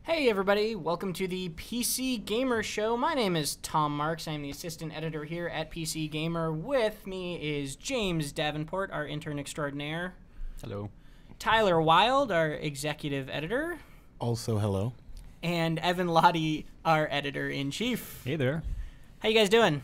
Hey everybody, welcome to the PC Gamer Show. My name is Tom Marks. I'm the assistant editor here at PC Gamer. With me is James Davenport, our intern extraordinaire. Hello. Tyler Wilde, our executive editor. Also hello. And Evan Lottie, our editor-in-chief. Hey there. How you guys doing?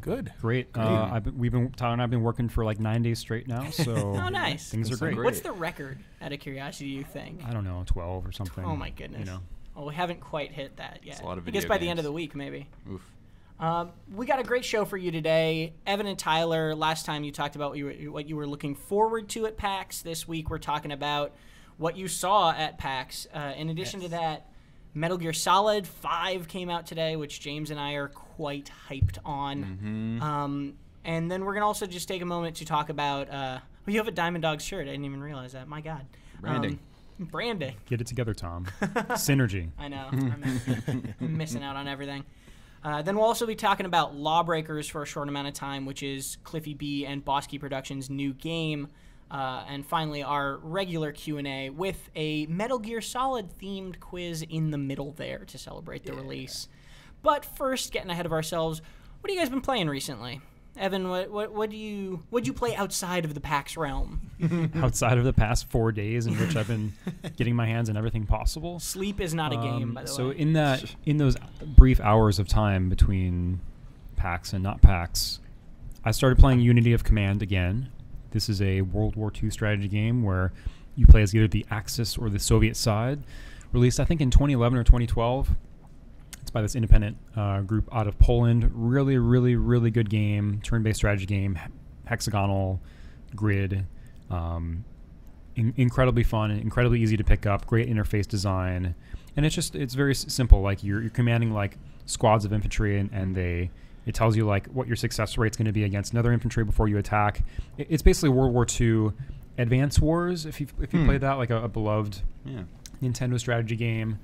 Good. Great. Tyler and I've been working for like 9 days straight now, so Oh, nice. things are great. What's the record, out of curiosity, you think? I don't know, 12 or something. Oh my goodness. You know. Well, we haven't quite hit that yet. It's a lot of I video guess by the end games. of the week, maybe. Oof. We got a great show for you today. Evan and Tyler, last time you talked about what you were looking forward to at PAX. This week we're talking about what you saw at PAX. In addition to that, Metal Gear Solid 5 came out today, which James and I are quite hyped on. And then we're going to also just take a moment to talk about... you have a Diamond Dogs shirt. I didn't even realize that. My God. Branding. Branding. Get it together, Tom. Synergy. I know. I'm missing out on everything. Then we'll also be talking about LawBreakers for a short amount of time, which is Cliffy B and Bosky Productions' new game. And finally, our regular Q&A with a Metal Gear Solid themed quiz in the middle there to celebrate the release. But first, getting ahead of ourselves, what have you guys been playing recently? Evan, what do you play outside of the PAX realm? Outside of the past 4 days in which I've been getting my hands on everything possible. Sleep is not a game, by the way. So in those brief hours of time between PAX and not PAX, I started playing Unity of Command again. This is a World War II strategy game where you play as either the Axis or the Soviet side. Released, I think, in 2011 or 2012. It's by this independent group out of Poland. Really, really, really good game. Turn-based strategy game. Hexagonal grid. Incredibly fun. Incredibly easy to pick up. Great interface design. And it's very simple. Like you're commanding like squads of infantry, and it tells you like what your success rate's going to be against another infantry before you attack. It's basically World War II Advance Wars. If you played that, like a beloved Nintendo strategy game.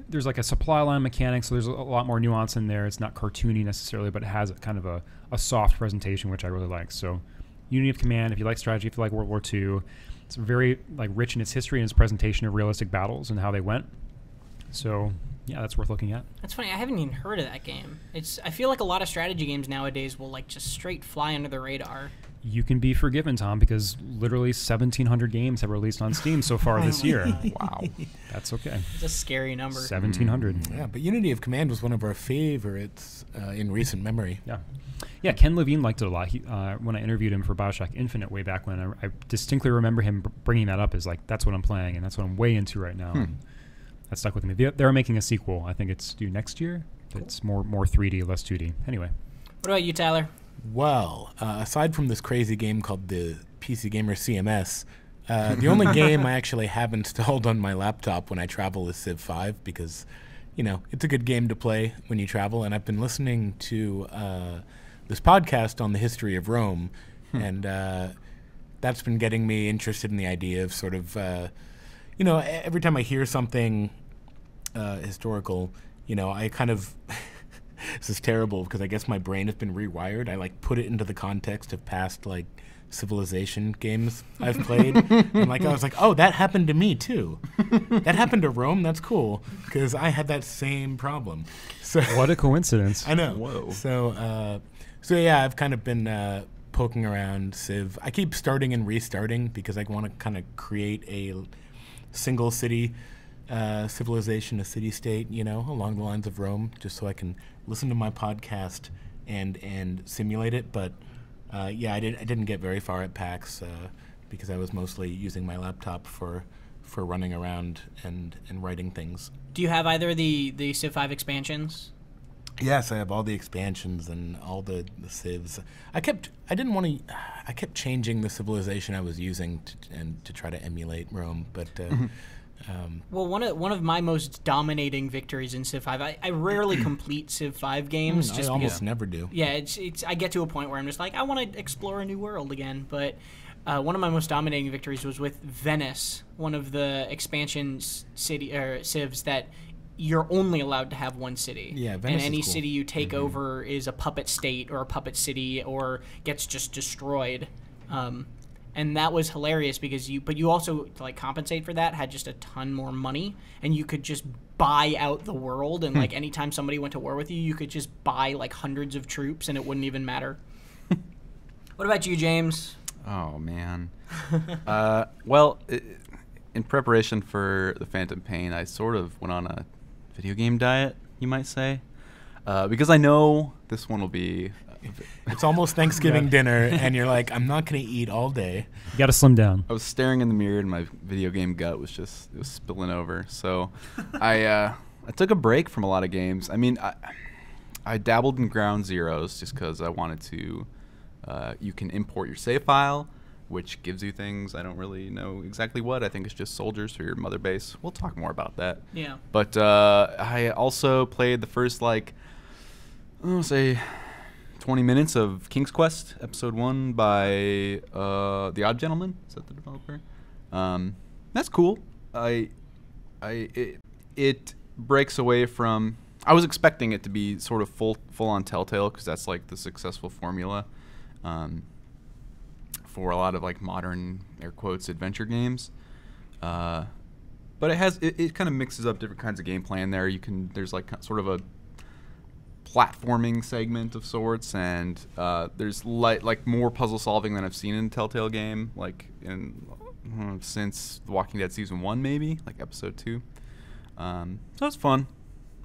There's like a supply line mechanic, so there's a lot more nuance in there. It's not cartoony necessarily, but it has kind of a soft presentation, which I really like. So Unity of Command, if you like strategy, if you like World War II, it's very like rich in its history and its presentation of realistic battles and how they went. So yeah, that's worth looking at. That's funny. I haven't even heard of that game. I feel like a lot of strategy games nowadays will like just straight fly under the radar. You can be forgiven, Tom, because literally 1,700 games have released on Steam so far this year. Wow. That's okay. It's a scary number. 1,700. Yeah, but Unity of Command was one of our favorites in recent memory. Yeah. Yeah, Ken Levine liked it a lot. When I interviewed him for Bioshock Infinite way back when, I distinctly remember him bringing that up as like, that's what I'm playing, and that's what I'm way into right now. And that stuck with me. They're making a sequel. I think it's due next year. Cool. It's more 3D, less 2D. Anyway. What about you, Tyler? Well, aside from this crazy game called the PC Gamer CMS, the only game I actually have installed on my laptop when I travel is Civ 5 because, it's a good game to play when you travel. And I've been listening to this podcast on the history of Rome, and that's been getting me interested in the idea of sort of, every time I hear something historical, I kind of... This is terrible because I guess my brain has been rewired. I put it into the context of past civilization games I've played. And I was like, oh, that happened to me too. That happened to Rome. That's cool because I had that same problem. So what a coincidence! I know. Whoa. So yeah, I've kind of been poking around Civ. I keep starting and restarting because I want to kind of create a single city civilization, a city-state, along the lines of Rome, just so I can listen to my podcast and simulate it. But I didn't get very far at PAX because I was mostly using my laptop for running around and writing things. Do you have either the Civ 5 expansions? Yes, I have all the expansions and all the civs. I kept changing the civilization I was using to try to emulate Rome, but. Well, one of my most dominating victories in Civ 5, I rarely complete Civ 5 games. I almost never do. Yeah, it's I get to a point where I'm just like, I want to explore a new world again. But one of my most dominating victories was with Venice, one of the expansion civs that you're only allowed to have one city. Yeah, Venice and any is cool. city you take over is a puppet state or a puppet city or gets just destroyed. And that was hilarious because you also, to like compensate for that, had just a ton more money, and you could just buy out the world. And like anytime somebody went to war with you, you could just buy like hundreds of troops, and it wouldn't even matter. What about you, James? Oh man. Well, in preparation for the Phantom Pain, I sort of went on a video game diet, you might say, because I know this one will be. It's almost Thanksgiving dinner, and you're like, I'm not going to eat all day. You got to slim down. I was staring in the mirror, and my video game gut was it was spilling over. So I took a break from a lot of games. I mean, I dabbled in Ground Zeroes just because I wanted to. You can import your save file, which gives you things. I don't really know exactly what. I think it's just soldiers for your mother base. We'll talk more about that. Yeah. But I also played the first, say 20 minutes of King's Quest Episode 1 by The Odd Gentleman. Is that the developer? That's cool. It breaks away from... I was expecting it to be sort of full-on Telltale, because that's like the successful formula for a lot of like modern, air quotes, adventure games. But it kind of mixes up different kinds of gameplay in there. There's like sort of a platforming segment of sorts, and there's like more puzzle solving than I've seen in a Telltale game, like since The Walking Dead Season 1, maybe, like Episode 2. So it's fun.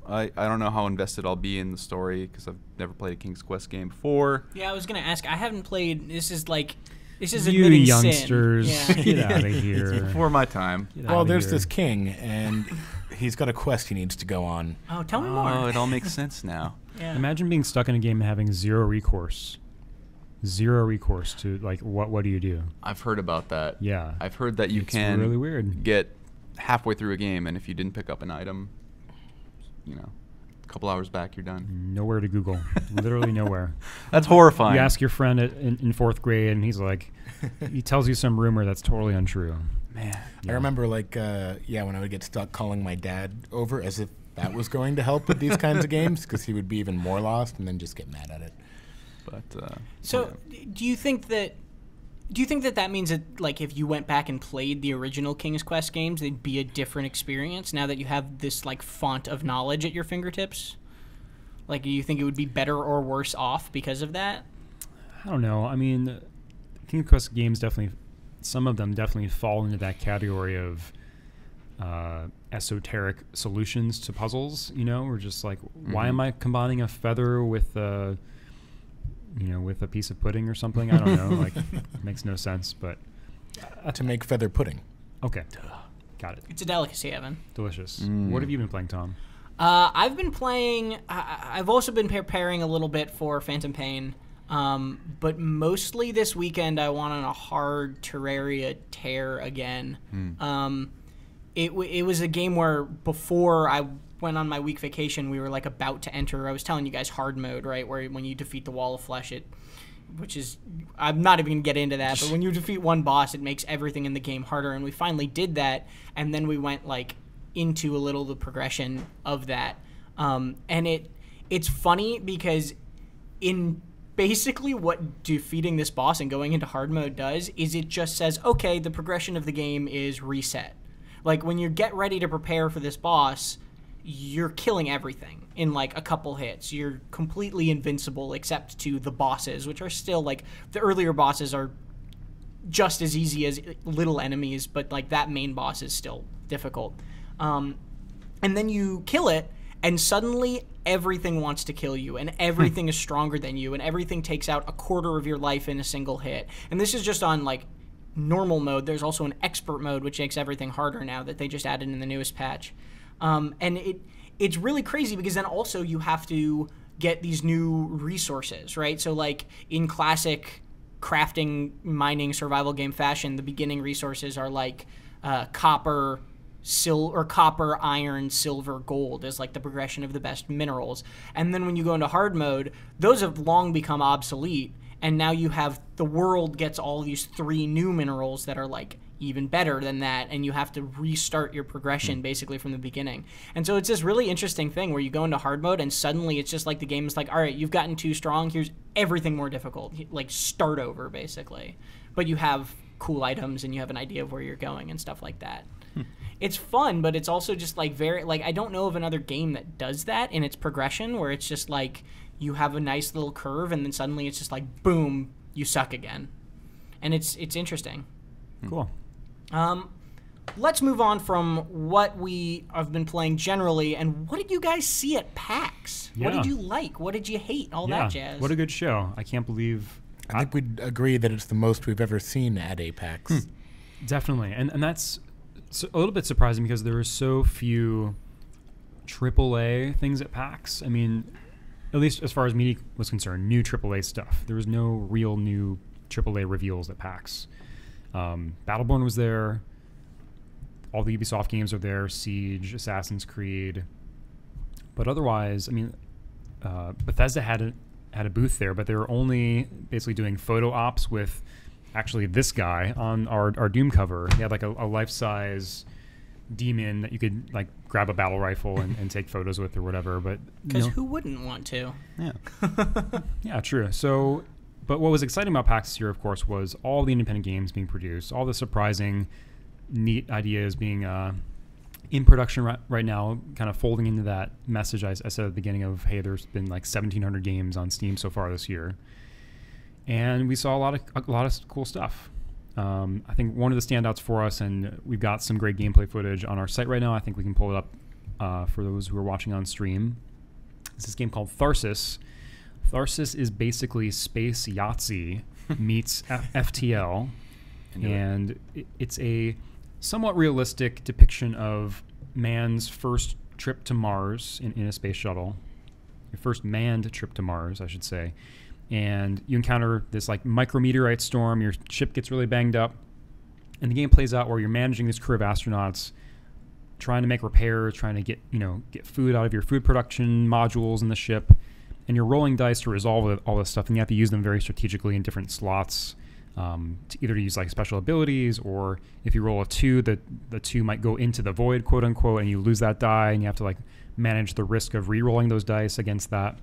I don't know how invested I'll be in the story because I've never played a King's Quest game before. Yeah, I was going to ask. I haven't played. This is you admitting youngsters, sin. Yeah. get out of here. It's before my time. Well, there's this king, and he's got a quest he needs to go on. Oh, tell me more. Oh, it all makes sense now. Yeah. Imagine being stuck in a game and having zero recourse to like what do you do? I've heard about that. Yeah, I've heard that you it's can really weird. get halfway through a game, and if you didn't pick up an item, a couple hours back, you're done. Nowhere to Google. Literally nowhere. That's horrifying. You ask your friend in fourth grade, and he's like, he tells you some rumor that's totally untrue. Man. I remember, when I would get stuck, calling my dad over as if that was going to help with these kinds of games, because he would be even more lost and then just get mad at it. But so, do you think that means that, like, if you went back and played the original King's Quest games, they'd be a different experience now that you have this, like, font of knowledge at your fingertips? Like, do you think it would be better or worse off because of that? I don't know. I mean, King's Quest games some of them definitely fall into that category of esoteric solutions to puzzles, We're just like, why am I combining a feather with with a piece of pudding or something? I don't know. Like, it makes no sense, but... to make feather pudding. Okay. Got it. It's a delicacy, Evan. Delicious. What have you been playing, Tom? I've been playing... I've also been preparing a little bit for Phantom Pain, but mostly this weekend I went on a hard Terraria tear again. It was a game where before I went on my week vacation, we were like about to enter, I was telling you guys, hard mode, right? Where when you defeat the wall of flesh, which is, I'm not even going to get into that, but when you defeat one boss, it makes everything in the game harder. And we finally did that. And then we went like into a little the progression of that. And it's funny because in basically what defeating this boss and going into hard mode does is it just says, okay, the progression of the game is reset. Like when you get ready to prepare for this boss, you're killing everything in like a couple hits. You're completely invincible except to the bosses, which are still like the earlier bosses are just as easy as little enemies, but like that main boss is still difficult. And then you kill it, and suddenly everything wants to kill you, and everything is stronger than you, and everything takes out a quarter of your life in a single hit. And this is just on like normal mode. There's also an expert mode, which makes everything harder now that they just added in the newest patch. And it's really crazy because then also you have to get these new resources, right? So like in classic crafting, mining, survival game fashion, the beginning resources are like copper, iron, silver, gold is like the progression of the best minerals. And then when you go into hard mode, those have long become obsolete. And now you have the world gets all these 3 new minerals that are like even better than that, and you have to restart your progression basically from the beginning. And so it's this really interesting thing where you go into hard mode and suddenly it's just like the game is like, all right, you've gotten too strong, here's everything more difficult, like start over basically. But you have cool items and you have an idea of where you're going and stuff like that. It's fun, but it's also just like very like I don't know of another game that does that in its progression where it's just like you have a nice little curve and then suddenly it's just like boom, you suck again. And it's interesting. Cool. Let's move on from what we have been playing generally, and what did you guys see at PAX? Yeah. What did you like? What did you hate? All that jazz. What a good show. I can't believe... I think we'd agree that it's the most we've ever seen at a PAX. Definitely. And that's a little bit surprising because there were so few AAA things at PAX. I mean, at least as far as media was concerned, new AAA stuff. There was no real new AAA reveals at PAX. Battleborn was there. All the Ubisoft games are there, Siege, Assassin's Creed. But otherwise, I mean, Bethesda had a booth there, but they were only basically doing photo ops with actually this guy on our Doom cover. He had like a life-size demon that you could like grab a battle rifle and take photos with or whatever. But because who wouldn't want to? Yeah. Yeah, true. So, but what was exciting about PAX this year, of course, was all the independent games being produced, all the surprising neat ideas being in production right now, kind of folding into that message I said at the beginning of, hey, there's been like 1,700 games on Steam so far this year. And we saw a lot of cool stuff. I think one of the standouts for us, and we've got some great gameplay footage on our site right now. I think we can pull it up for those who are watching on stream. It's this game called Tharsis. Tharsis is basically Space Yahtzee meets FTL. And it's a somewhat realistic depiction of man's first trip to Mars in a space shuttle. Your first manned trip to Mars, I should say. And you encounter this like micrometeorite storm. Your ship gets really banged up. And the game plays out where you're managing this crew of astronauts, trying to make repairs, trying to get food out of your food production modules in the ship. And you're rolling dice to resolve all this stuff. And you have to use them very strategically in different slots. To either use like special abilities, or if you roll a 2, the 2 might go into the void, quote unquote, and you lose that die, and you have to like manage the risk of re-rolling those dice against that.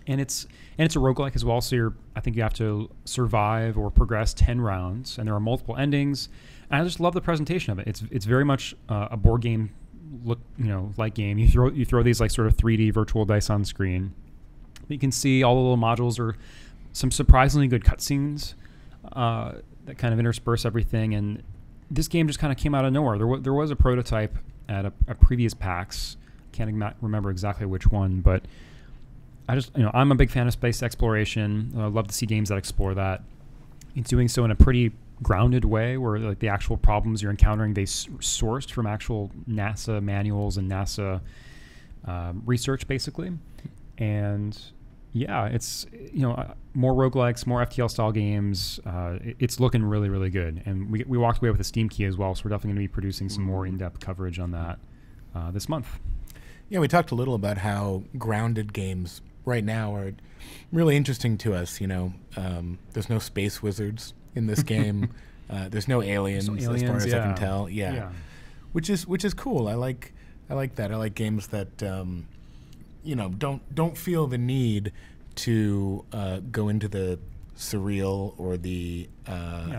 And it's a roguelike as well, so I think you have to survive or progress 10 rounds, and there are multiple endings. And I just love the presentation of it. It's very much a board game like game. You throw these like sort of 3D virtual dice on screen. You can see all the little modules are some surprisingly good cutscenes. That kind of intersperse everything, and this game just kind of came out of nowhere. There was a prototype at a previous PAX. Can't remember exactly which one, but I just I'm a big fan of space exploration. I love to see games that explore that. It's doing so in a pretty grounded way, where like the actual problems you're encountering they sourced from actual NASA manuals and NASA research, basically, and. Yeah, it's more roguelikes, more FTL style games. It's looking really, really good, and we walked away with a Steam key as well. So we're definitely going to be producing some more in-depth coverage on that this month. Yeah, we talked a little about how grounded games right now are really interesting to us. There's no space wizards in this game. There's no aliens, as far as I can tell. Yeah. Which is cool. I like that. I like games that. Don't feel the need to go into the surreal or the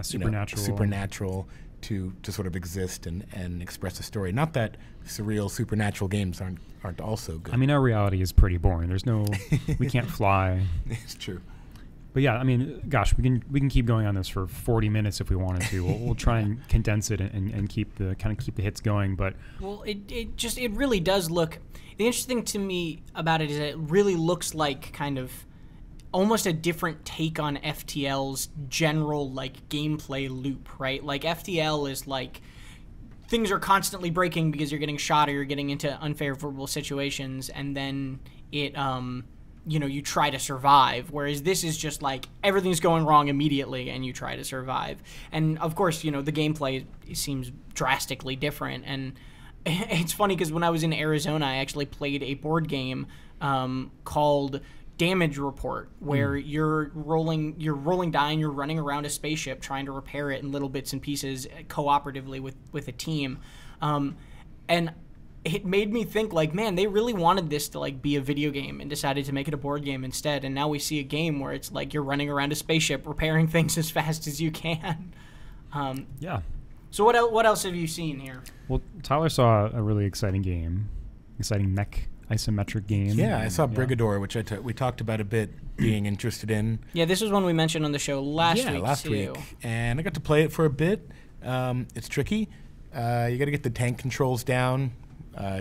supernatural to sort of exist and express a story. Not that surreal supernatural games aren't also good. I mean, our reality is pretty boring. We can't fly. It's true. But yeah, I mean, gosh, we can keep going on this for 40 minutes if we wanted to. We'll try and condense it and keep the hits going. But it really does look. The interesting to me about it is that it really looks like kind of almost a different take on FTL's general like gameplay loop, right? Like FTL is like things are constantly breaking because you're getting shot or you're getting into unfavorable situations, and then it you try to survive, whereas this is just like everything's going wrong immediately and you try to survive. And of course, the gameplay seems drastically different. And it's funny because when I was in Arizona, I actually played a board game called Damage Report, where you're rolling die and you're running around a spaceship trying to repair it in little bits and pieces cooperatively with a team. And it made me think, like, man, they really wanted this to like be a video game and decided to make it a board game instead. And now we see a game where it's like you're running around a spaceship repairing things as fast as you can. Yeah. So what else have you seen here? Well, Tyler saw a really exciting mech isometric game. Yeah, I saw Brigador, which we talked about a bit, being interested in. Yeah, this was one we mentioned on the show last week. Yeah, last too. week. And I got to play it for a bit. It's tricky. You got to get the tank controls down.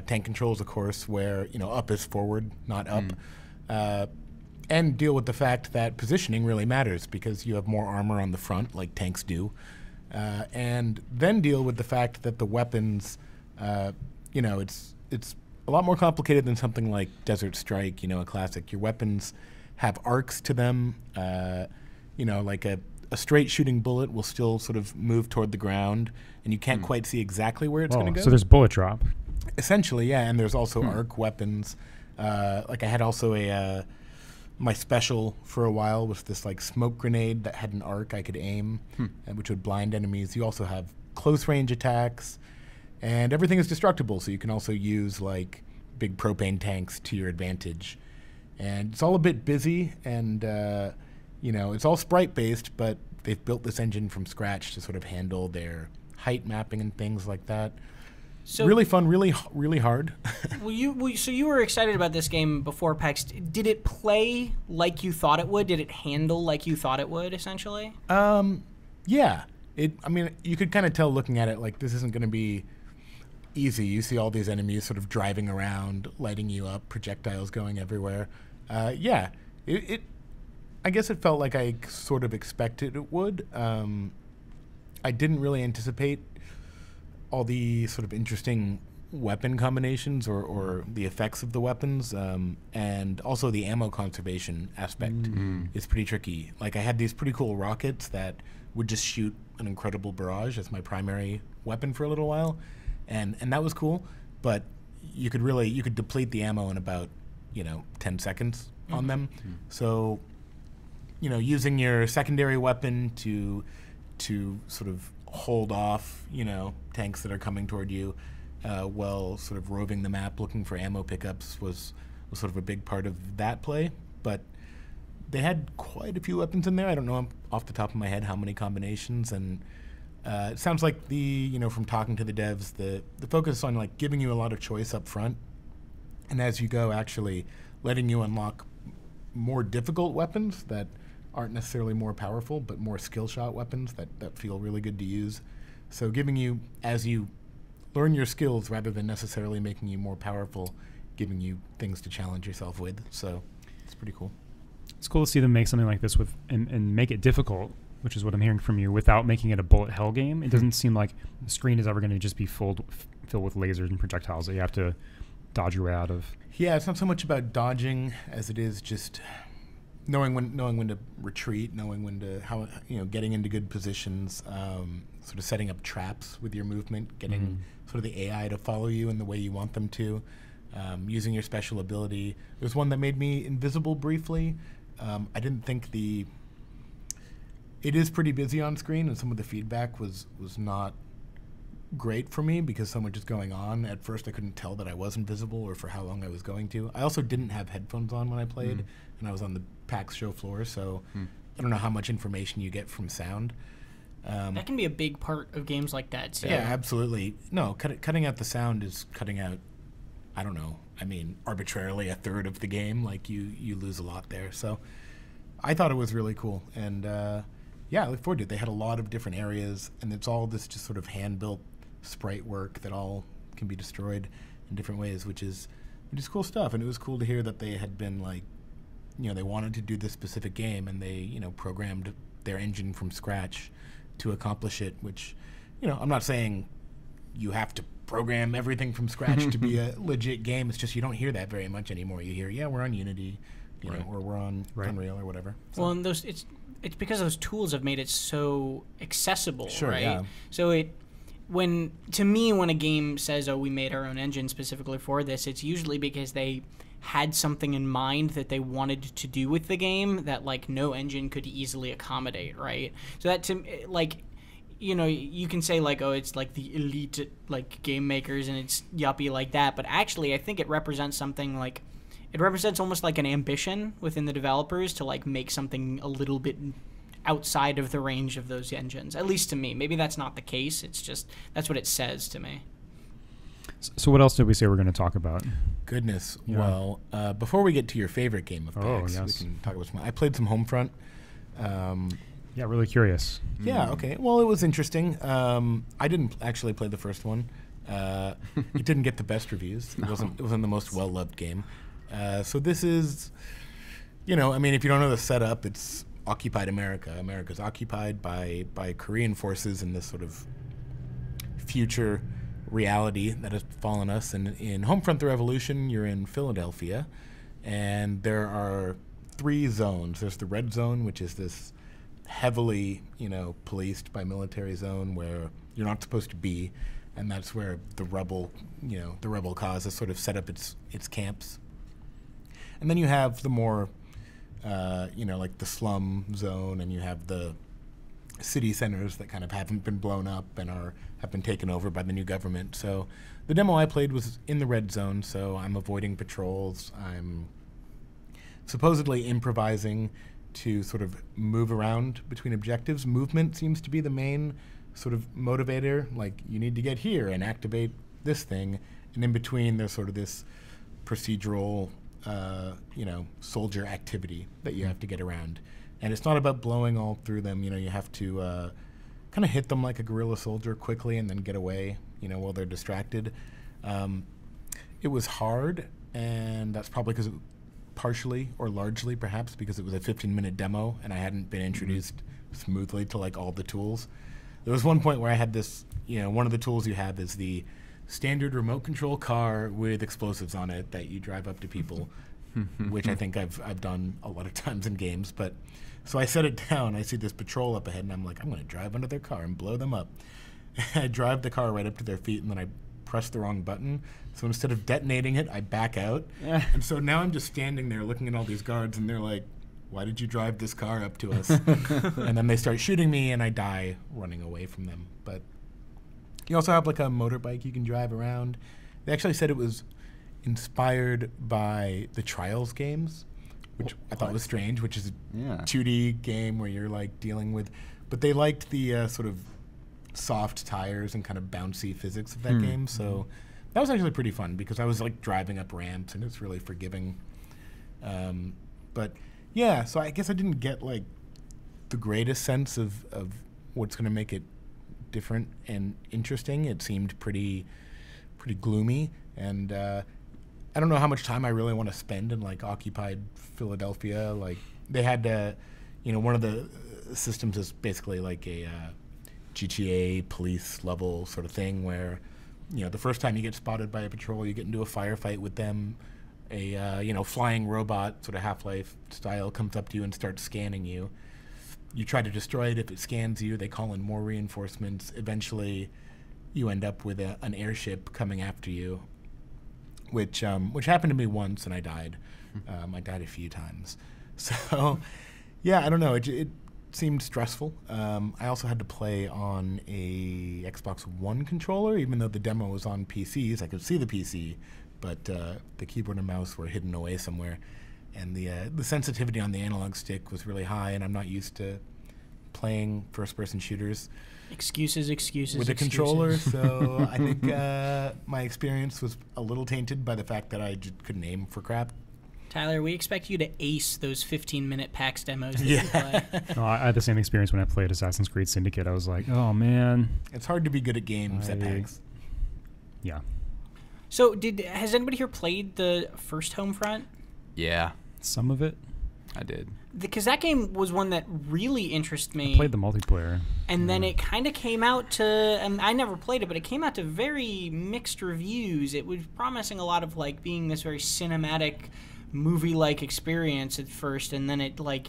Tank controls, of course, where up is forward, not up. And deal with the fact that positioning really matters because you have more armor on the front, like tanks do. And then deal with the fact that the weapons, it's a lot more complicated than something like Desert Strike, a classic. Your weapons have arcs to them. Like a straight shooting bullet will still sort of move toward the ground, and you can't quite see exactly where it's going to go. So there's bullet drop. Essentially, yeah, and there's also arc weapons. Like I had also my special for a while was this like smoke grenade that had an arc I could aim, which would blind enemies. You also have close range attacks, and everything is destructible, so you can also use like big propane tanks to your advantage. And it's all a bit busy, and it's all sprite based, but they've built this engine from scratch to sort of handle their height mapping and things like that. So really fun, really hard. So you were excited about this game before PAX. Did it play like you thought it would? Did it handle like you thought it would, essentially? Yeah. You could kind of tell looking at it, like, this isn't going to be easy. You see all these enemies sort of driving around, lighting you up, projectiles going everywhere. I guess it felt like I sort of expected it would. I didn't really anticipate all the sort of interesting weapon combinations or the effects of the weapons, and also the ammo conservation aspect is pretty tricky. Like I had these pretty cool rockets that would just shoot an incredible barrage as my primary weapon for a little while, and that was cool, but you could deplete the ammo in about 10 seconds on them. So using your secondary weapon to sort of hold off, tanks that are coming toward you, while sort of roving the map looking for ammo pickups was sort of a big part of that play. But they had quite a few weapons in there. I don't know off the top of my head how many combinations, and it sounds like from talking to the devs, the focus on like giving you a lot of choice up front, and as you go actually letting you unlock more difficult weapons that aren't necessarily more powerful, but more skill shot weapons that feel really good to use. So giving you, as you learn your skills, rather than necessarily making you more powerful, giving you things to challenge yourself with. So it's pretty cool. It's cool to see them make something like this and make it difficult, which is what I'm hearing from you, without making it a bullet hell game. It doesn't seem like the screen is ever going to just be filled with lasers and projectiles that you have to dodge your way out of. Yeah, it's not so much about dodging as it is just knowing when to retreat, knowing when to getting into good positions, sort of setting up traps with your movement, getting sort of the AI to follow you in the way you want them to, using your special ability. There's one that made me invisible briefly. I didn't think it is pretty busy on screen, and some of the feedback was not great for me because so much is going on. At first I couldn't tell that I was invisible or for how long I was going to. I also didn't have headphones on when I played, and I was on the PAX show floor, so I don't know how much information you get from sound. That can be a big part of games like that, too. Yeah, absolutely. No, cutting out the sound is cutting out, I don't know, arbitrarily a third of the game. Like, you lose a lot there. So I thought it was really cool, and I look forward to it. They had a lot of different areas, and it's all this just sort of hand-built sprite work that all can be destroyed in different ways, which is cool stuff. And it was cool to hear that they had been like, they wanted to do this specific game, and they programmed their engine from scratch to accomplish it, which I'm not saying you have to program everything from scratch to be a legit game. It's just you don't hear that very much anymore. You hear, we're on Unity, or we're on Unreal or whatever. So. Well, and it's because those tools have made it so accessible, sure, right? Yeah. So when a game says, "Oh, we made our own engine specifically for this," it's usually because they had something in mind that they wanted to do with the game that like no engine could easily accommodate, right? So that you can say like, oh, it's like the elite like game makers and it's yuppie like that, but actually I think it represents something like, it represents almost like an ambition within the developers to like make something a little bit outside of the range of those engines, at least to me. Maybe that's not the case. It's just that's what it says to me. So what else did we say we're going to talk about? Goodness. Yeah. Well, before we get to your favorite game of PAX, yes. we can talk about some. I played some Homefront. Yeah, really curious. Yeah, okay. Well, it was interesting. I didn't actually play the first one. It didn't get the best reviews. It wasn't the most well-loved game. So this is, I mean, if you don't know the setup, it's occupied America. America's occupied by Korean forces in this sort of future reality that has befallen us. And in Homefront: The Revolution, you're in Philadelphia, and there are 3 zones. There's the red zone, which is this heavily, policed by military zone where you're not supposed to be, and that's where the rebel cause has sort of set up its camps. And then you have the more, like the slum zone, and you have the city centers that kind of haven't been blown up and have been taken over by the new government. So the demo I played was in the red zone, so I'm avoiding patrols. I'm supposedly improvising to sort of move around between objectives. Movement seems to be the main sort of motivator. Like, you need to get here and activate this thing. And in between, there's sort of this procedural, soldier activity that you have to get around. And it's not about blowing all through them. You have to kind of hit them like a guerrilla soldier quickly and then get away, while they're distracted. It was hard, and that's probably because partially or largely perhaps because it was a 15-minute demo and I hadn't been introduced smoothly to like all the tools. There was one point where I had this, one of the tools you have is the standard remote control car with explosives on it that you drive up to people, which I think I've done a lot of times in games. But so I set it down, I see this patrol up ahead, and I'm like, I'm going to drive under their car and blow them up. I drive the car right up to their feet, and then I press the wrong button. So instead of detonating it, I back out. And so now I'm just standing there looking at all these guards, and they're like, why did you drive this car up to us? And then they start shooting me, and I die running away from them. But you also have like a motorbike you can drive around. They actually said it was inspired by the Trials games, which I thought was strange, which is a 2D game where you're like dealing with, but they liked the sort of soft tires and kind of bouncy physics of that game. So that was actually pretty fun because I was like driving up ramps and it's really forgiving. But yeah, so I guess I didn't get like the greatest sense of what's going to make it different and interesting. It seemed pretty gloomy, and I don't know how much time I really want to spend in like occupied Philadelphia. Like they had one of the systems is basically like a GTA police level sort of thing where the first time you get spotted by a patrol, you get into a firefight with them. A flying robot, sort of Half-Life style, comes up to you and starts scanning you. You try to destroy it. If it scans you, they call in more reinforcements. Eventually, you end up with an airship coming after you, which happened to me once, and I died. I died a few times. So, yeah, I don't know. It seemed stressful. I also had to play on a Xbox One controller, even though the demo was on PCs. I could see the PC, but the keyboard and mouse were hidden away somewhere. And the sensitivity on the analog stick was really high, and I'm not used to playing first-person shooters. Excuses with a controller. So I think my experience was a little tainted by the fact that I just couldn't aim for crap. Tyler, we expect you to ace those 15-minute PAX demos that you play. No, I had the same experience when I played Assassin's Creed Syndicate. I was like, oh man, it's hard to be good at games at PAX. Yeah. So has anybody here played the first Homefront? Yeah. Some of it. I did. Because that game was one that really interested me. I played the multiplayer. And then it kind of came out to, and I never played it, but it came out to very mixed reviews. It was promising a lot of like being this very cinematic, movie-like experience at first, and then it like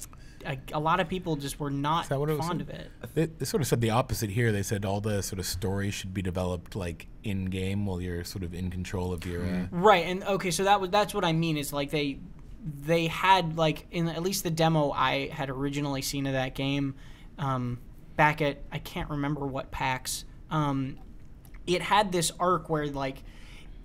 a lot of people just were not fond of it. They sort of said the opposite here. They said all the sort of story should be developed like in game while you're sort of in control of your. Right, and okay, so that's what I mean is like they had like in at least the demo I had originally seen of that game back at I can't remember what PAX. It had this arc where like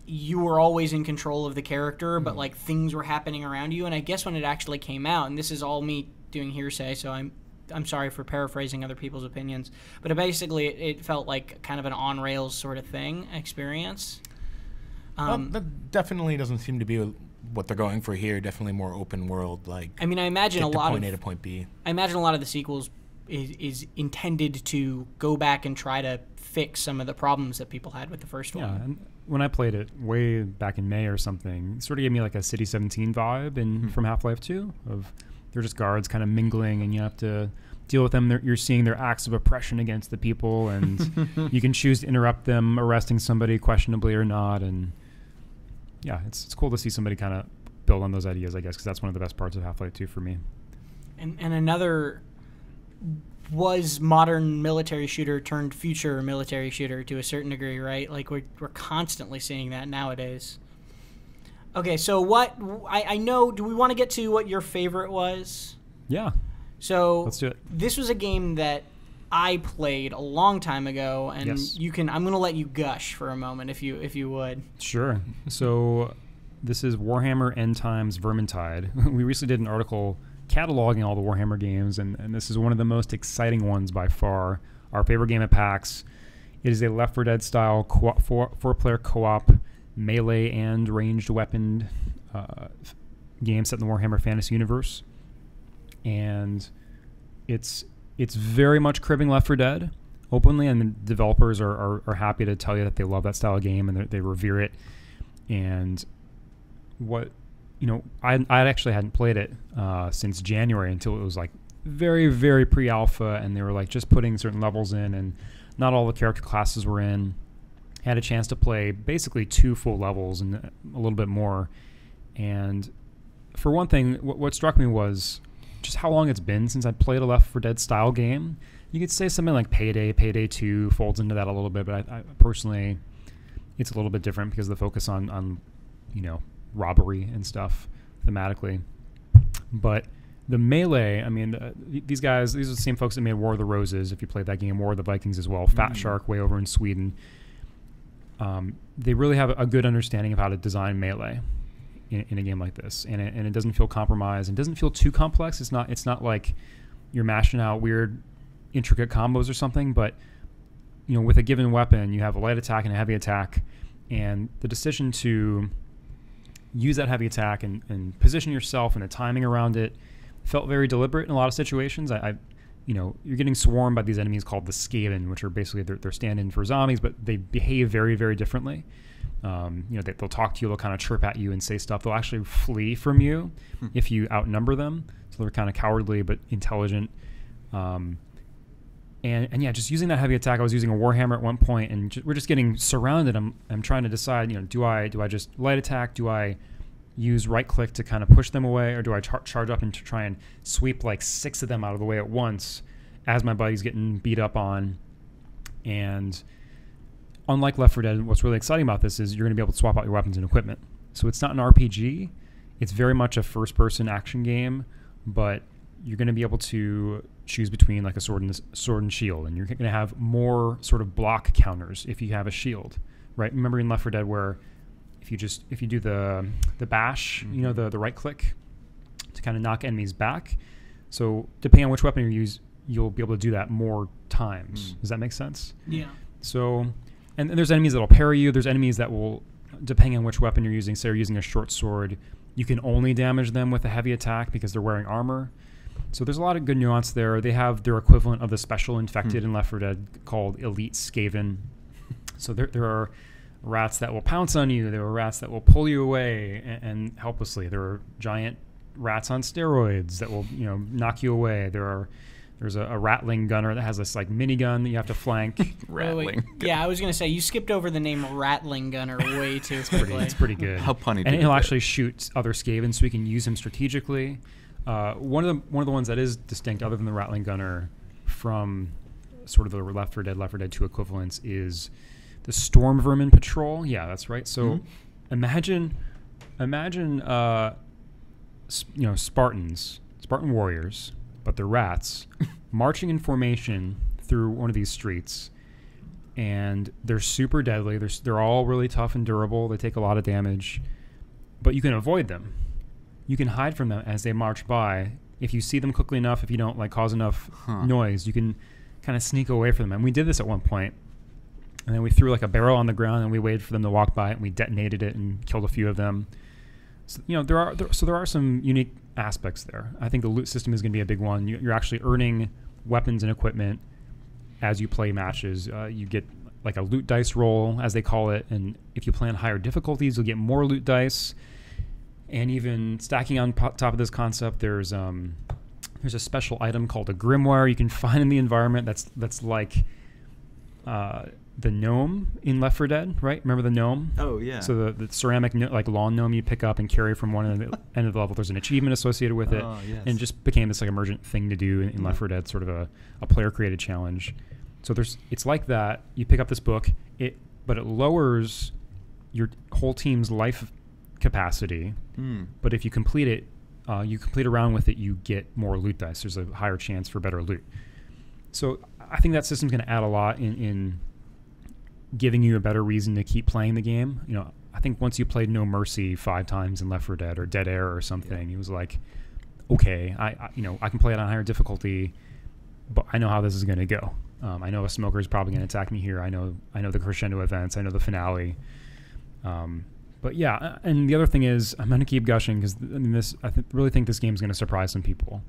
you were always in control of the character, but like things were happening around you. And I guess when it actually came out, and this is all me doing hearsay, so I'm sorry for paraphrasing other people's opinions, but basically it felt like kind of an on rails sort of experience. That definitely doesn't seem to be what they're going for here. Definitely more open world. Like, I mean, I imagine point A to point B. I imagine a lot of the sequels is intended to go back and try to fix some of the problems that people had with the first one. Yeah, and when I played it way back in May or something, it sort of gave me like a City 17 vibe from Half-Life 2 of they're just guards kind of mingling and you have to deal with them. You're seeing their acts of oppression against the people and you can choose to interrupt them arresting somebody questionably or not. And yeah, it's cool to see somebody kind of build on those ideas, I guess, because that's one of the best parts of Half-Life 2 for me. And another was modern military shooter turned future military shooter to a certain degree, right? Like we're constantly seeing that nowadays. Okay, so what I know, do we want to get to what your favorite was? Yeah. So let's do it. This was a game that I played a long time ago, and yes. I'm going to let you gush for a moment if you would. Sure. So this is Warhammer End Times Vermintide. We recently did an article cataloging all the Warhammer games, and this is one of the most exciting ones by far. Our favorite game at PAX. It is a Left 4 Dead style four-player co-op melee and ranged weapon game set in the Warhammer Fantasy universe, and it's very much cribbing Left 4 Dead openly, and the developers are happy to tell you that they love that style of game and they revere it. And what I actually hadn't played it since January until it was like very, very pre-alpha, and they were like just putting certain levels in, and not all the character classes were in. Had a chance to play basically 2 full levels and a little bit more. And for one thing, what struck me was just how long it's been since I played a Left 4 Dead style game. You could say something like Payday 2 folds into that a little bit, but I personally, it's a little bit different because of the focus on robbery and stuff thematically. But the melee, I mean, these are the same folks that made War of the Roses, if you played that game, War of the Vikings as well, Fat Shark way over in Sweden. They really have a good understanding of how to design melee in a game like this, and it doesn't feel compromised and doesn't feel too complex. It's not like you're mashing out weird intricate combos or something, but with a given weapon you have a light attack and a heavy attack, and the decision to use that heavy attack and position yourself and the timing around it felt very deliberate in a lot of situations. You're getting swarmed by these enemies called the Skaven, which are basically they're stand-in for zombies, but they behave very, very differently. They'll talk to you, they'll kind of chirp at you and say stuff. They'll actually flee from you if you outnumber them. So they're kind of cowardly but intelligent. And just using that heavy attack, I was using a Warhammer at one point, and we're just getting surrounded. I'm trying to decide, do I just light attack? Do I use right click to kind of push them away, or do I charge up and try and sweep like 6 of them out of the way at once as my buddy's getting beat up on? And unlike Left 4 Dead, what's really exciting about this is you're going to be able to swap out your weapons and equipment. So it's not an RPG. It's very much a first-person action game, but you're going to be able to choose between like a sword and shield, and you're going to have more sort of block counters if you have a shield, right? Remember in Left 4 Dead where if you do the bash, the right click to kind of knock enemies back. So depending on which weapon you use, you'll be able to do that more times. Does that make sense? Yeah. So, and there's enemies that'll parry you. There's enemies that will, depending on which weapon you're using, say you're using a short sword, you can only damage them with a heavy attack because they're wearing armor. So there's a lot of good nuance there. They have their equivalent of the special infected in Left 4 Dead called Elite Skaven. So there are rats that will pounce on you. There are rats that will pull you away and helplessly. There are giant rats on steroids that will knock you away. There's a rattling gunner that has this like minigun that you have to flank. Rattling. Yeah, I was gonna say you skipped over the name rattling gunner way too quickly. It's pretty good. How punny! And he'll actually shoot other Skavens, so we can use him strategically. One of the ones that is distinct, other than the rattling gunner, from sort of the Left 4 Dead 2 equivalents, is the Storm Vermin Patrol. Yeah, that's right. So imagine Spartan warriors, but they're rats marching in formation through one of these streets, and they're super deadly. They're all really tough and durable. They take a lot of damage, but you can avoid them. You can hide from them as they march by, if you see them quickly enough, if you don't like cause enough noise, you can kind of sneak away from them. And we did this at one point, and then we threw like a barrel on the ground and we waited for them to walk by it, and we detonated it and killed a few of them. So, you know, there are some unique aspects there. I think the loot system is going to be a big one. You're actually earning weapons and equipment as you play matches. You get like a loot dice roll, as they call it, and if you play on higher difficulties, you'll get more loot dice. And even stacking on top of this concept, there's a special item called a grimoire you can find in the environment that's like the gnome in Left 4 Dead, right? Remember the gnome? Oh, yeah. So the ceramic like lawn gnome you pick up and carry from one end of the level. There's an achievement associated with it. Yes. And it just became this like emergent thing to do in Left 4 Dead, sort of a player-created challenge. So it's like that. You pick up this book, but it lowers your whole team's life capacity. But if you complete it, you complete a round with it, you get more loot dice. There's a higher chance for better loot. So I think that system's going to add a lot in giving you a better reason to keep playing the game. You know, I think once you played No Mercy 5 times in Left 4 Dead or Dead Air or something, it was like, okay, I can play it on higher difficulty, but I know how this is going to go. I know a smoker is probably going to attack me here. I know the crescendo events. I know the finale. But yeah, and the other thing is, I'm going to keep gushing because really think this game is going to surprise some people.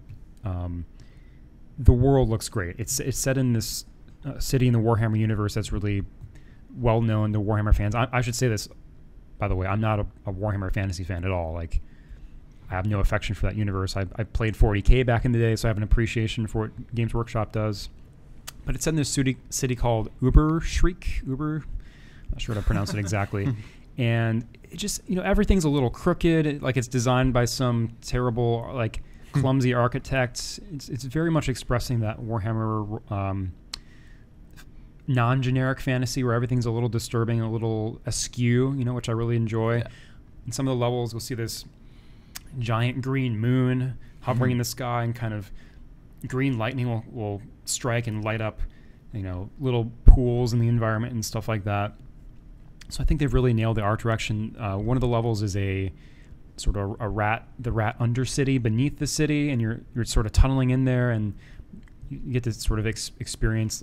The world looks great. It's set in this city in the Warhammer universe that's really well known to Warhammer fans. I should say this, by the way. I'm not a Warhammer fantasy fan at all. Like, I have no affection for that universe. I played 40K back in the day, so I have an appreciation for what Games Workshop does. But it's set in this city called Uberschreik. I'm not sure how to pronounce it exactly. And it just, everything's a little crooked. Like, it's designed by some terrible, like, clumsy architect. It's very much expressing that Warhammer non-generic fantasy where everything's a little disturbing, a little askew, which I really enjoy. Yeah. In some of the levels, we'll see this giant green moon hovering in the sky, and kind of green lightning will strike and light up, little pools in the environment and stuff like that. So I think they've really nailed the art direction. One of the levels is a sort of the rat undercity beneath the city, and you're sort of tunneling in there, and you get to sort of experience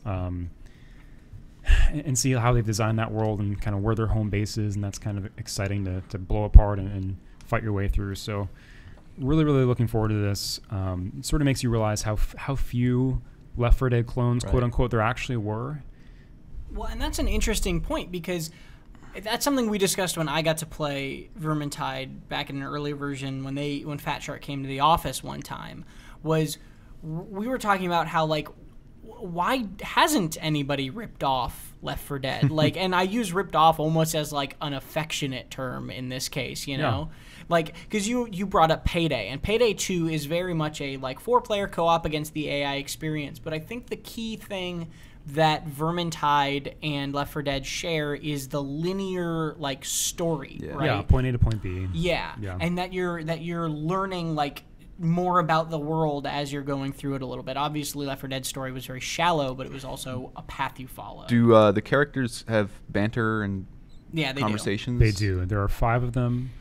and see how they've designed that world and kind of where their home base is, and that's kind of exciting to blow apart and fight your way through. So really, really looking forward to this. It sort of makes you realize how few Left 4 Dead clones, quote unquote, there actually were. Well, and that's an interesting point, because that's something we discussed when I got to play Vermintide back in an early version when Fat Shark came to the office one time. Was we were talking about how, like, why hasn't anybody ripped off Left 4 Dead? Like, and I use ripped off almost as like an affectionate term in this case, like, because you brought up Payday, and Payday 2 is very much a like 4-player co-op against the AI experience. But I think the key thing that Vermintide and Left 4 Dead share is the linear like story, right? Yeah, point A to point B. Yeah. And that you're learning like more about the world as you're going through it a little bit. Obviously, Left 4 Dead's story was very shallow, but it was also a path you follow. Do the characters have banter and conversations? They do. There are 5 of them.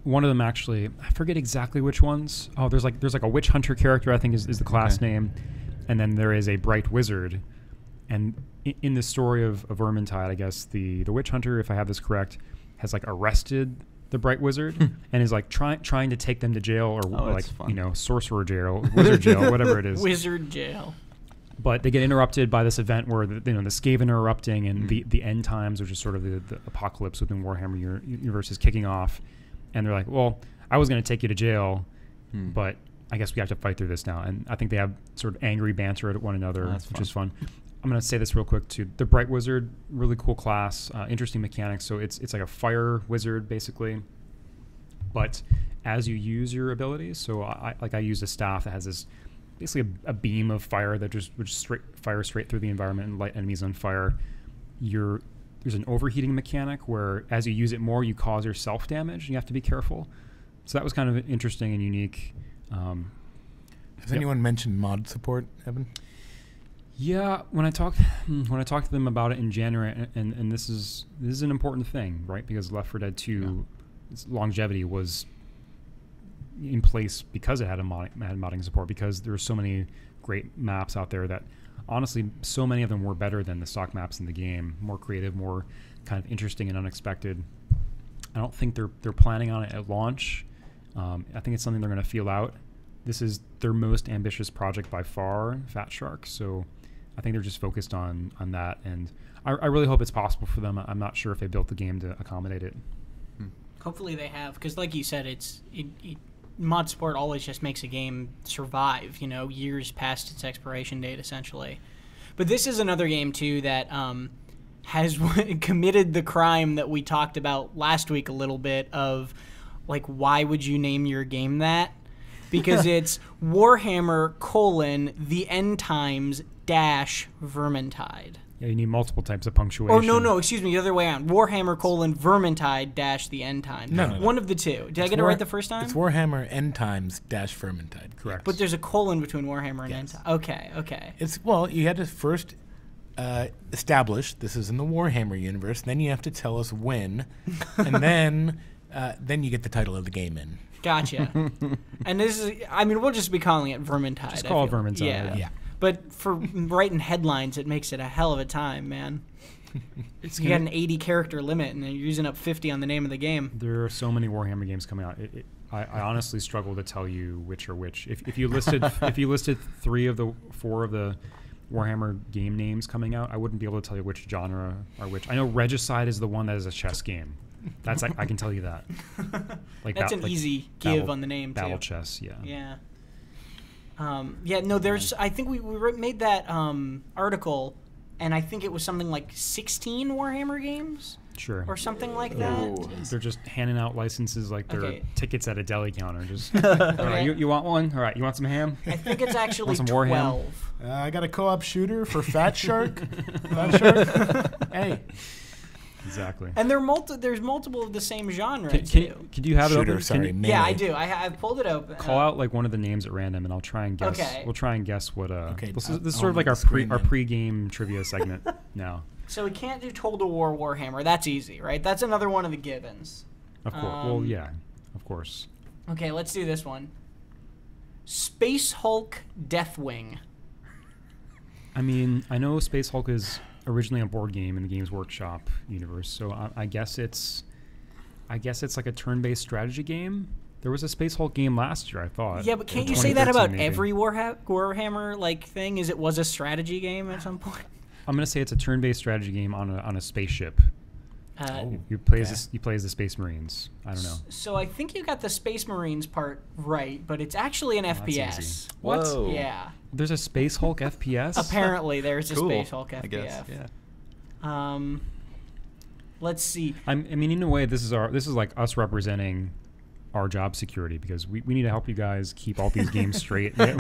One of them actually, I forget exactly which ones. Oh, there's like a witch hunter character, I think is the class name, and then there is a bright wizard. And in the story of Vermintide, I guess the witch hunter, if I have this correct, has like arrested the bright wizard and is like trying to take them to jail, or sorcerer jail, wizard jail, whatever it is. Wizard jail. But they get interrupted by this event where the Skaven are erupting, and the end times, which is sort of the apocalypse within Warhammer universe, is kicking off. And they're like, well, I was going to take you to jail, but I guess we have to fight through this now. And I think they have sort of angry banter at one another, which is fun. I'm going to say this real quick too. The Bright Wizard, really cool class, interesting mechanics. So it's like a fire wizard basically, but as you use your abilities, so I used a staff that has this basically a beam of fire that just would fire straight through the environment and light enemies on fire. There's an overheating mechanic where as you use it more, you cause yourself damage. You have to be careful. So that was kind of interesting and unique. Has anyone mentioned mod support, Evan? Yeah, when I talked to them about it in January, and this is an important thing, right? Because Left 4 Dead 2, its longevity was in place because it had modding support, because there were so many great maps out there that honestly so many of them were better than the stock maps in the game, more creative, more kind of interesting and unexpected. I don't think they're planning on it at launch. I think it's something they're going to feel out. This is their most ambitious project by far, Fat Shark, so I think they're just focused on that, and I really hope it's possible for them. I'm not sure if they built the game to accommodate it. Hopefully they have, because like you said, mod support always just makes a game survive, years past its expiration date, essentially. But this is another game, too, that has committed the crime that we talked about last week a little bit of, like, why would you name your game that? Because it's Warhammer: the End Times Vermintide. Yeah, you need multiple types of punctuation. Oh, no, excuse me, the other way around. Warhammer: Vermintide the End Times. No. One of the two. Did I get it right the first time? It's Warhammer End Times Vermintide. Correct. But there's a colon between Warhammer and End Times. Okay. Well, you had to first establish this is in the Warhammer universe, then you have to tell us when, and then you get the title of the game in. Gotcha. And this is, we'll just be calling it Vermintide. Just call it Vermintide. Yeah. But for writing headlines, it makes it a hell of a time, man. You got an 80 character limit, and you're using up 50 on the name of the game. There are so many Warhammer games coming out. I honestly struggle to tell you which are which. If you listed 4 of the Warhammer game names coming out, I wouldn't be able to tell you which genre are which. I know Regicide is the one that is a chess game. That's I can tell you that. That's an easy give on the name too. Battle chess, yeah. Yeah. There's. I think we made that article, and I think it was something like 16 Warhammer games. Sure. Or something like that. They're just handing out licenses like they're tickets at a deli counter. Just Okay. All right, you want one? All right, you want some ham? I think it's actually some war ham? 12. I got a co-op shooter for Fat Shark. Fat Shark. Hey. Exactly. And there's multiple of the same genre too. Could you have Shooter, it open? sorry, Yeah, I do. I've pulled it open. Call out like one of the names at random, and I'll try and guess. Okay. We'll try and guess what. Okay, this is I'll sort of like make our the screen then. pre-game trivia segment now. So we can't do Total War Warhammer. That's easy, right? That's another one of the givens. Of course. Well, yeah, of course. Okay, let's do this one. Space Hulk Deathwing. I know Space Hulk is originally a board game in the Games Workshop universe, so I guess it's like a turn-based strategy game. There was a Space Hulk game last year, I thought. Yeah, but can't you say that 2013 about maybe. every Warhammer like thing? Is it was a strategy game at some point? I'm gonna say it's a turn-based strategy game on a spaceship. You play as the Space Marines. I don't know. So I think you got the Space Marines part right, but but an that's FPS. easy. Whoa. Yeah. There's a Space Hulk FPS? Apparently, there's a Cool, Space Hulk FPS. I guess. Yeah. Let's see. In a way, this is like us representing our job security, because we need to help you guys keep all these games straight. Hire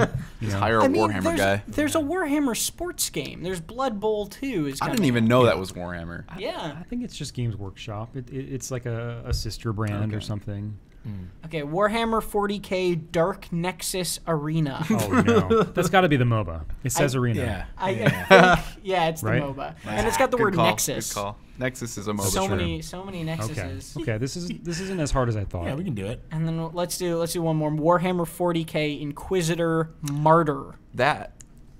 a Warhammer guy. There's a Warhammer sports game. There's Blood Bowl 2. I didn't even know that was Warhammer. I think it's just Games Workshop. It's like a sister brand or something. Okay, Warhammer 40K Dark Nexus Arena. Oh no, that's got to be the MOBA. It says Arena. I think, it's Right? the MOBA, and it's got the word Nexus. Good call. Nexus is a MOBA. So many Nexuses. Okay. This isn't as hard as I thought. Yeah, we can do it. And then let's do one more. Warhammer 40K Inquisitor Martyr.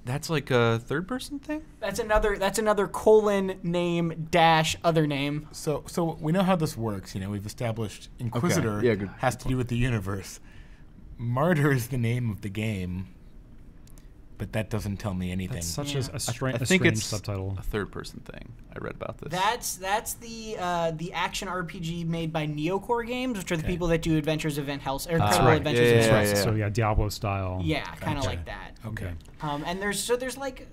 That's like a third-person thing? That's another colon name dash other name. So we know how this works. We've established Inquisitor has to do with the universe. Martyr is the name of the game, but that doesn't tell me anything. That's such a I think strange it's subtitle. a third-person thing. I read about this. That's the action RPG made by Neocore Games, which are the people that do Adventures Event House or Incredible right. Adventures Yeah, Event yeah, House. yeah. So yeah, Diablo style. Yeah, kind of Gotcha. like that. Okay. And there's like,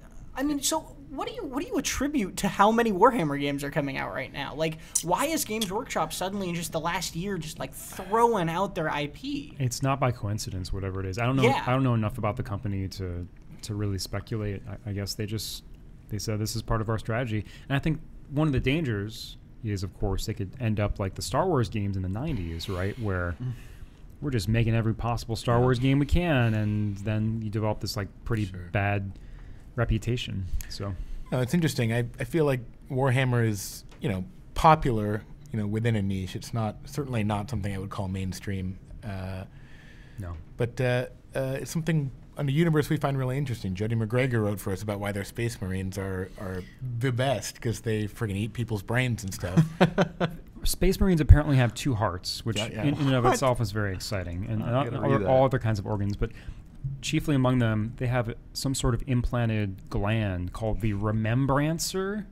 so what do you attribute to how many Warhammer games are coming out right now? Like, why is Games Workshop suddenly in just the last year just like throwing out their IP? It's not by coincidence, whatever it is. I don't know. Yeah. I don't know enough about the company to really speculate. I guess they said this is part of our strategy, and I think one of the dangers is, of course, they could end up like the Star Wars games in the 90s, right, where we're just making every possible Star Wars game we can, and then you develop this like pretty bad reputation. So No, it's interesting. I feel like Warhammer is popular within a niche. It's certainly not something I would call mainstream. No. But it's something on the universe we find really interesting. Jody McGregor wrote for us about why their Space Marines are the best because they friggin' eat people's brains and stuff. Space Marines apparently have 2 hearts, which Yeah, yeah. in and of itself is very exciting, and gotta read that. all other kinds of organs. But chiefly among them, they have some sort of implanted gland called the remembrancer,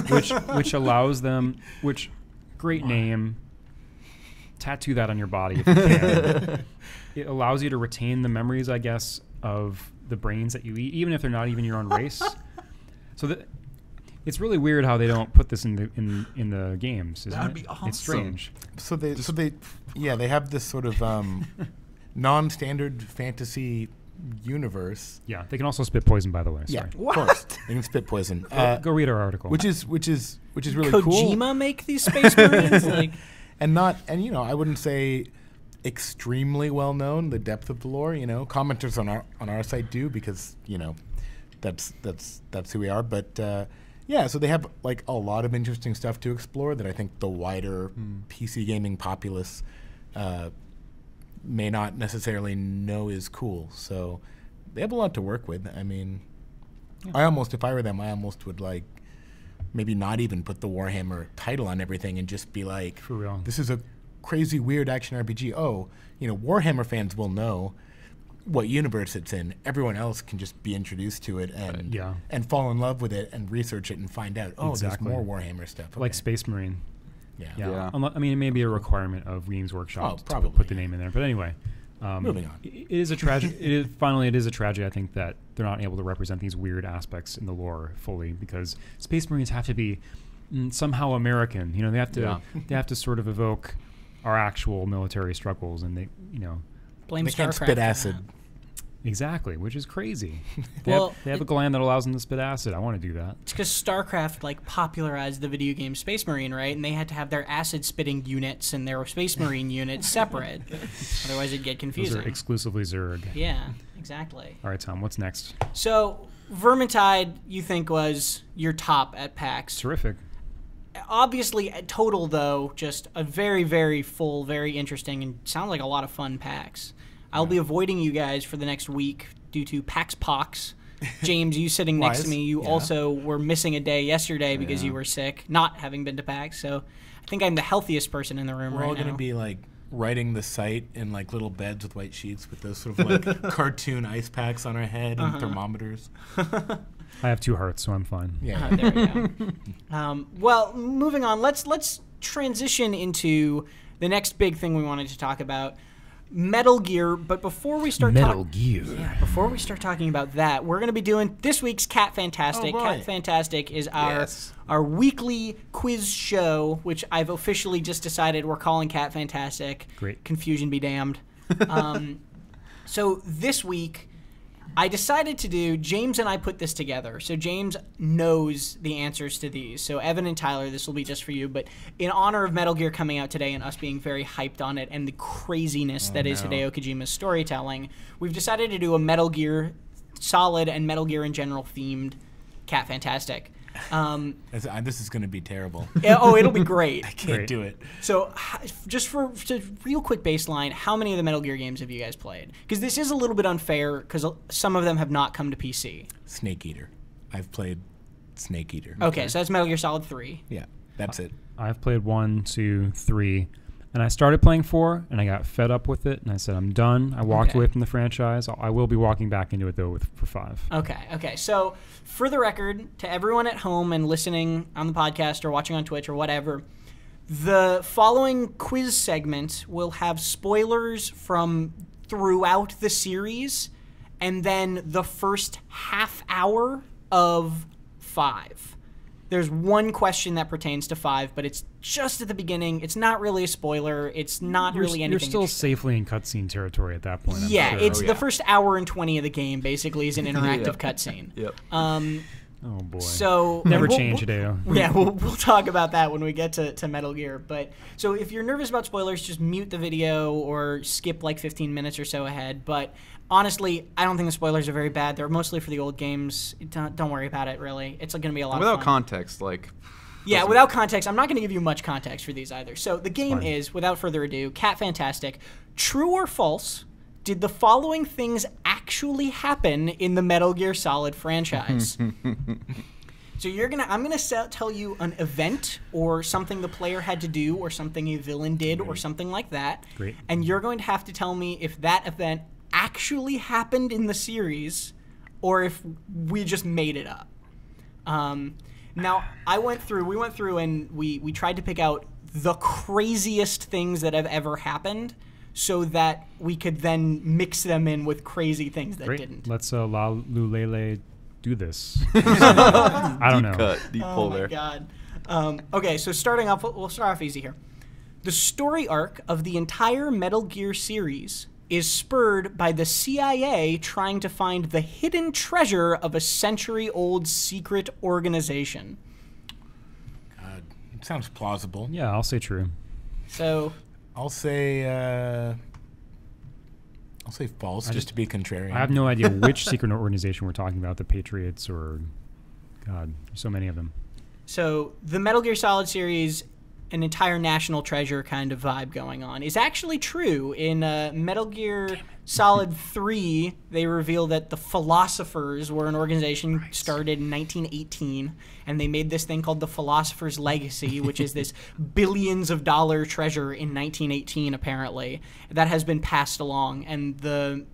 which allows them. Which great name. Tattoo that on your body if you can. It allows you to retain the memories, I guess, of the brains that you eat, even if they're not even your own race. So that. It's really weird how they don't put this in the games, isn't That'd it? be awesome. It's strange. So they have this sort of non-standard fantasy universe. Yeah, they can also spit poison, by the way. Sorry. Of course. They can spit poison. Go read our article. Which is really cool. Kojima make these Space Marines? Like, And I wouldn't say extremely well known, the depth of the lore, commenters on our site do because, that's who we are. But so they have like a lot of interesting stuff to explore that I think the wider PC gaming populace may not necessarily know is cool. So they have a lot to work with. I mean, if I were them, I almost would like maybe not even put the Warhammer title on everything and just be like, For real. this is a crazy, weird action RPG. Oh, Warhammer fans will know what universe it's in. Everyone else can just be introduced to it and fall in love with it and research it and find out, Exactly. there's more Warhammer stuff. Like Okay. Space Marine. Yeah. Yeah. I mean, it may be a requirement of Games Workshop to probably, put the name in there. But anyway, Moving on. It is a tragedy. It is a tragedy, I think, that they're not able to represent these weird aspects in the lore fully because Space Marines have to be somehow American. They have to they have to sort of evoke our actual military struggles, and they blame They can't StarCraft spit for acid. that. Exactly, which is crazy. They Well, have a gland that allows them to spit acid. I want to do that. It's because StarCraft popularized the video game Space Marine, right? And they had to have their acid spitting units and their Space Marine units separate. Otherwise, it'd get confusing. Those are exclusively Zerg. Yeah, exactly. All right, Tom, what's next? So, Vermintide, you think was your top at PAX? Terrific. Obviously, total though, just a very, very full, very interesting, and sounds like a lot of fun PAX. I'll be avoiding you guys for the next week due to PAX Pox. James, you sitting next to me, you also were missing a day yesterday because you were sick, not having been to PAX. So I think I'm the healthiest person in the room We're right all now. going to be writing the site in little beds with white sheets with those sort of cartoon ice packs on our head and thermometers. I have 2 hearts, so I'm fine. Yeah. There we go. Well, moving on, let's transition into the next big thing we wanted to talk about. Metal Gear, but before we start before we start talking about that, we're going to be doing this week's Catfantastic. Oh, boy. Catfantastic is our weekly quiz show, which I've officially just decided we're calling Catfantastic. Great. Confusion be damned. So this week, I decided to do, James and I put this together. So James knows the answers to these. So Evan and Tyler, this will be just for you. But in honor of Metal Gear coming out today and us being very hyped on it and the craziness that is Hideo Kojima's storytelling, we've decided to do a Metal Gear Solid and Metal Gear in general themed Catfantastic. This is going to be terrible. It'll be great. I can't do it. So, just real quick baseline, how many of the Metal Gear games have you guys played? Because this is a little bit unfair because some of them have not come to PC. Snake Eater. I've played Snake Eater. Okay, so that's Metal Gear Solid 3. Yeah, that's it. I've played 1, 2, 3, and I started playing 4, and I got fed up with it, and I said, I'm done. I walked away from the franchise. I will be walking back into it, though, for 5. Okay. So, for the record, to everyone at home and listening on the podcast or watching on Twitch or whatever, the following quiz segment will have spoilers from throughout the series and then the first half hour of 5. There's one question that pertains to 5, but it's just at the beginning. It's not really a spoiler. It's not really anything. You're still interesting. safely in cutscene territory at that point. I'm Yeah, sure. it's the first hour and 20 of the game basically is an interactive cutscene. Yep. Oh boy. So Never we'll- change, Hideo. Yeah, we'll talk about that when we get to Metal Gear. But so if you're nervous about spoilers, just mute the video or skip 15 minutes or so ahead. But honestly, I don't think the spoilers are very bad. They're mostly for the old games. Don't worry about it, really. It's going to be a lot Without of fun. context, Yeah, without context, I'm not going to give you much context for these either. So the game is, without further ado, Catfantastic. True or false, did the following things actually happen in the Metal Gear Solid franchise? So I'm gonna tell you an event or something the player had to do or something a villain did or something like that. Great. And you're going to have to tell me if that event actually happened in the series or if we just made it up. Now, we went through and we tried to pick out the craziest things that have ever happened so that we could then mix them in with crazy things that didn't. Let's La Lulele do this. I don't know. Deep pull there. Oh my god. Okay, so starting off, we'll start off easy here. The story arc of the entire Metal Gear series is spurred by the CIA trying to find the hidden treasure of a century-old secret organization. God, it sounds plausible. Yeah, I'll say true. So I'll say false, just to be contrarian. I have no idea which secret organization we're talking about, the Patriots or... God, so many of them. So the Metal Gear Solid series, an entire national treasure kind of vibe going on, is actually true. In Metal Gear Solid 3, they reveal that the Philosophers were an organization started in 1918, and they made this thing called the Philosopher's Legacy, which is this billions of dollar treasure in 1918, apparently, that has been passed along. And the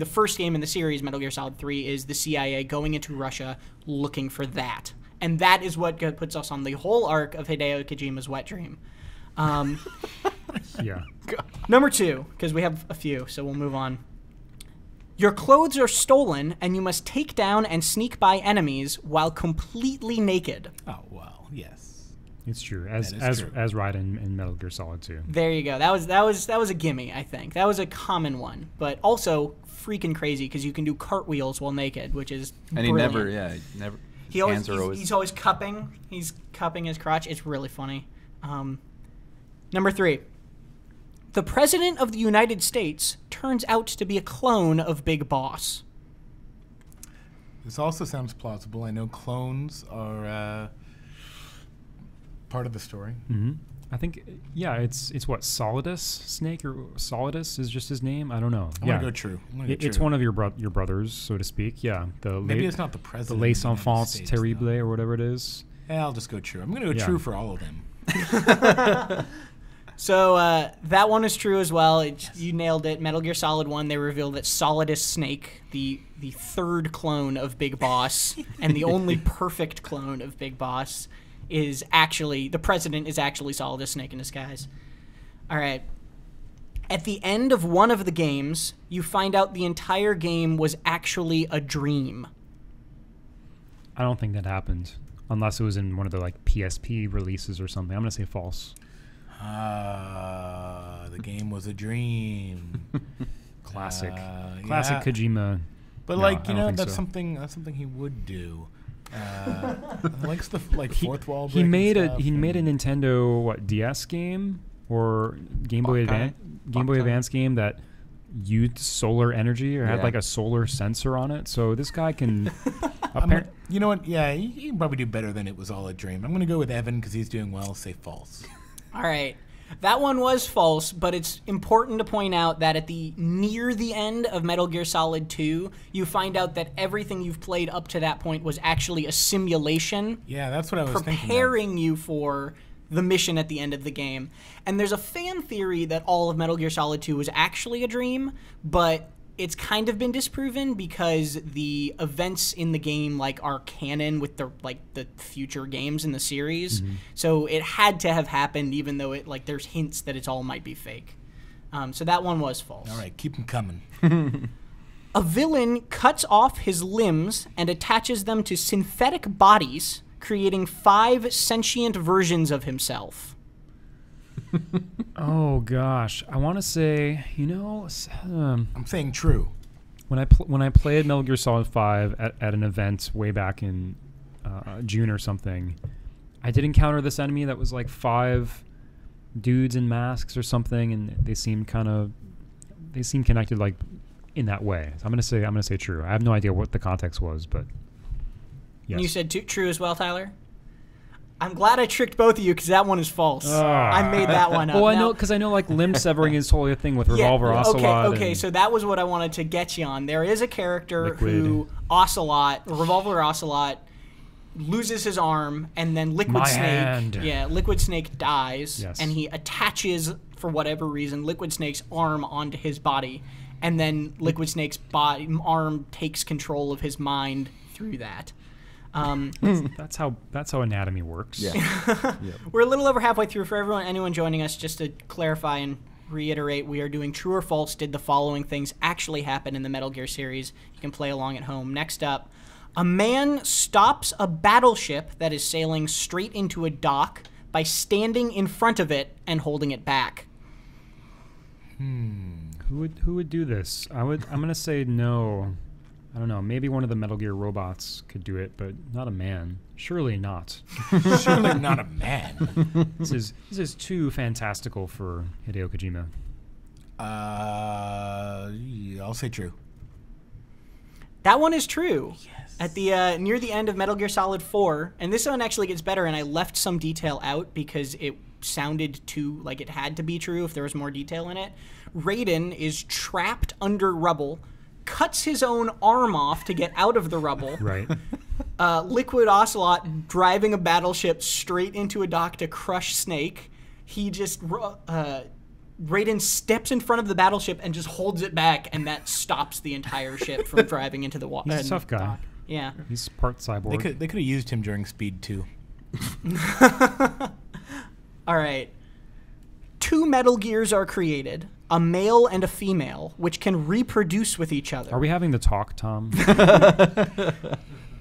first game in the series, Metal Gear Solid 3, is the CIA going into Russia looking for that. And that is what puts us on the whole arc of Hideo Kojima's wet dream. Yeah. Number 2, because we have a few, so we'll move on. Your clothes are stolen, and you must take down and sneak by enemies while completely naked. Oh, well, yes. It's true. true. As Raiden in Metal Gear Solid 2. There you go. That was a gimme, I think. That was a common one, but also freaking crazy because you can do cartwheels while naked, which is brilliant. He never. He's always cupping. He's cupping his crotch. It's really funny. Number 3. The President of the United States turns out to be a clone of Big Boss. This also sounds plausible. I know clones are part of the story. Mm-hmm. I think, yeah, it's what, Solidus Snake, or Solidus is just his name? I don't know. I'm going to go true. It's one of your brothers, so to speak. Yeah. Maybe it's not the president. The Les Enfants Terribles, or whatever it is. Yeah, I'll just go true. I'm going to go true for all of them. So that one is true as well. You nailed it. Metal Gear Solid 1, they revealed that Solidus Snake, the third clone of Big Boss, and the only perfect clone of Big Boss, is actually, the president is actually Solidus Snake in disguise. All right. At the end of one of the games, you find out the entire game was actually a dream. I don't think that happened, unless it was in one of the PSP releases or something. I'm going to say false. The game was a dream. Classic Yeah. Kojima. But that's something he would do. Likes the fourth wall break. He made a Nintendo DS game or Game Boy Advance game that used solar energy or had a solar sensor on it. So this guy can. You know what? Yeah, he can probably do better than it was all a dream. I'm going to go with Evan because he's doing well. Say false. All right. That one was false, but it's important to point out that near the end of Metal Gear Solid 2, you find out that everything you've played up to that point was actually a simulation. Yeah, that's what I was thinking. Preparing you for the mission at the end of the game. And there's a fan theory that all of Metal Gear Solid 2 was actually a dream, but it's kind of been disproven because the events in the game are canon with the future games in the series. Mm-hmm. So it had to have happened, even though there's hints that it all might be fake. So that one was false. All right, keep them coming. A villain cuts off his limbs and attaches them to synthetic bodies, creating 5 sentient versions of himself. Oh gosh, I want to say, I'm saying true. When I played Metal Gear Solid 5 at an event way back in June or something, I did encounter this enemy that was 5 dudes in masks or something, and they seemed connected in that way. So I'm gonna say true. I have no idea what the context was, but yes. And you said true as well, Tyler? I'm glad I tricked both of you because that one is false. I made that one up. Well, I Now- know because I know like limb severing is totally a thing with Revolver Ocelot. Okay, and- so that was what I wanted to get you on. There is a character Liquid. who Revolver Ocelot loses his arm, and then My hand. Liquid Snake dies, Yes. and he attaches, for whatever reason, Liquid Snake's arm onto his body, and then Liquid Snake's arm takes control of his mind through that. That's how anatomy works. Yeah. We're a little over halfway through. For anyone joining us, just to clarify and reiterate, we are doing True or False. Did the following things actually happen in the Metal Gear series? You can play along at home. Next up, a man stops a battleship that is sailing straight into a dock by standing in front of it and holding it back. Who would do this? I'm gonna say no. I don't know. Maybe one of the Metal Gear robots could do it, but not a man. Surely not. Surely not a man. This is too fantastical for Hideo Kojima. Yeah, I'll say true. That one is true. Yes. At the near the end of Metal Gear Solid 4, and this one actually gets better, and I left some detail out because it sounded too like it had to be true if there was more detail in it. Raiden is trapped under rubble, cuts his own arm off to get out of the rubble. Right. Liquid Ocelot driving a battleship straight into a dock to crush Snake. He just Raiden steps in front of the battleship and just holds it back, and that stops the entire ship from driving into the water. He's a tough guy. Dock. Yeah. He's part cyborg. They could have used him during Speed 2. All right. 2 Metal Gears are created, a male and a female, which can reproduce with each other. Are we having the talk, Tom?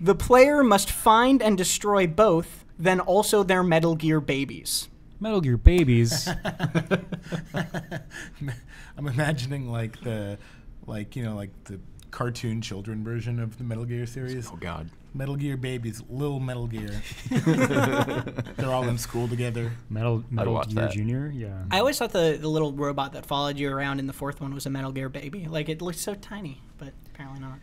The player must find and destroy both, then also their Metal Gear babies. Metal Gear babies. I'm imagining like the cartoon children version of the Metal Gear series. Oh God. Metal Gear babies, Lil Metal Gear. They're all in school together. Metal watch Gear that. Junior. Yeah. I always thought the little robot that followed you around in the 4th one was a Metal Gear baby. Like, it looked so tiny, but apparently not.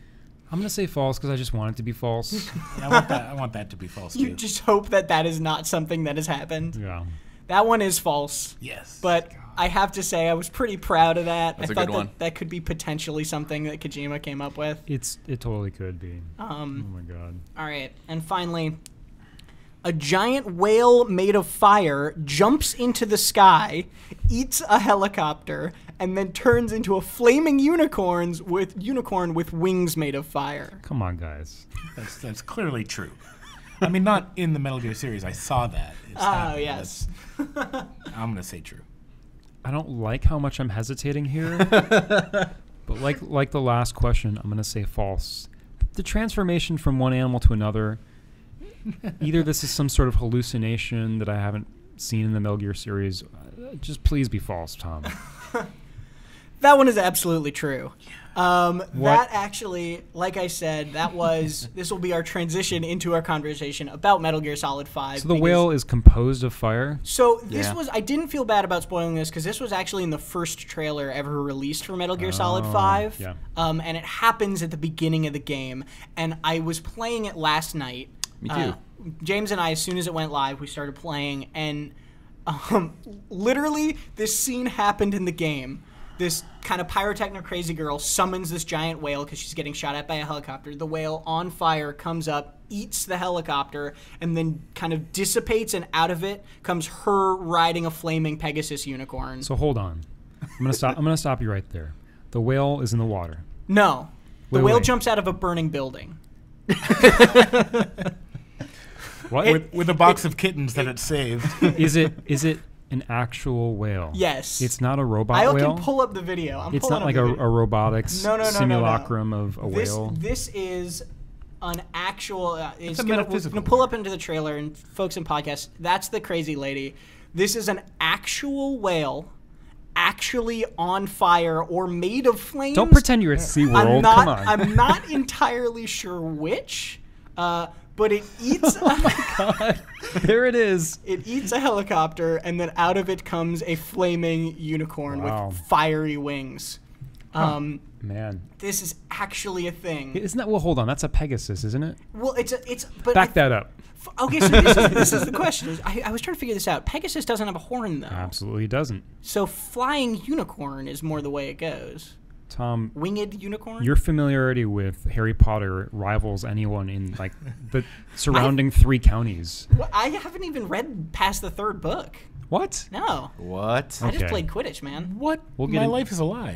I'm gonna say false because I just want it to be false. Yeah, I want that to be false You too. just hope that is not something that has happened. Yeah. That one is false. Yes. But I have to say I was pretty proud of that. That's I a thought good one. that could be potentially something that Kojima came up with. It totally could be. Oh my god. All right. And finally, a giant whale made of fire jumps into the sky, eats a helicopter, and then turns into a flaming unicorn with wings made of fire. Come on, guys. That's clearly true. I mean, not in the Metal Gear series. I saw that. It's happened. Yes. I'm gonna say true. I don't like how much I'm hesitating here. But like the last question, I'm gonna say false. The transformation from one animal to another. Either this is some sort of hallucination that I haven't seen in the Metal Gear series. Just please be false, Tom. That one is absolutely true. That actually, like I said, this will be our transition into our conversation about Metal Gear Solid 5. So the whale is composed of fire? So this Yeah. I didn't feel bad about spoiling this because this was actually in the first trailer ever released for Metal Gear Solid 5. yeah. And it happens at the beginning of the game. And I was playing it last night. Me too. James and I, as soon as it went live, we started playing. And literally, this scene happened in the game. This kind of pyrotechnic crazy girl summons this giant whale because she's getting shot at by a helicopter. The whale, on fire, comes up, eats the helicopter, and then kind of dissipates, and out of it comes her riding a flaming Pegasus unicorn. So hold on. I'm gonna stop you right there. The whale is in the water. No. The Wait, whale wait. jumps out of a burning building. What? With a box of kittens that it saved. Is it an actual whale? Yes. It's not a robot I whale? can pull up the video. It's pulling not up like the a video. robotics No. simulacrum of a whale? This is an actual... It's a we're metaphysical going to pull up into the trailer, and folks in podcasts, that's the crazy lady. This is an actual whale actually on fire or made of flames. Don't pretend you're at SeaWorld. Come on. I'm not entirely sure which, but it eats... God. There it is. It eats a helicopter, and then out of it comes a flaming unicorn Wow. with fiery wings. Man. This is actually a thing. Isn't that, well, hold on, that's a Pegasus, isn't it? Well, but Back that up. Okay, so this is the question. I was trying to figure this out. Pegasus doesn't have a horn, though. Absolutely doesn't. So flying unicorn is more the way it goes. Tom, winged unicorn? Your familiarity with Harry Potter rivals anyone in like the surrounding 3 counties. Well, I haven't even read past the 3rd book. What? No. What? I just Okay. played Quidditch, man. What? We'll get My in- life is a lie.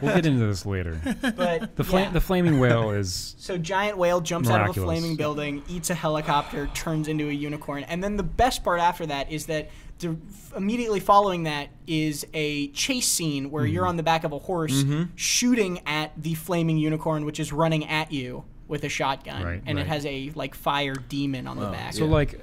We'll get into this later. But The flaming whale is So giant whale jumps out of a Miraculous. flaming building, eats a helicopter, turns into a unicorn, and then the best part after that is that immediately following that is a chase scene where you're on the back of a horse shooting at the flaming unicorn, which is running at you with a shotgun, Right, and it right. has a like fire demon on the back. so like.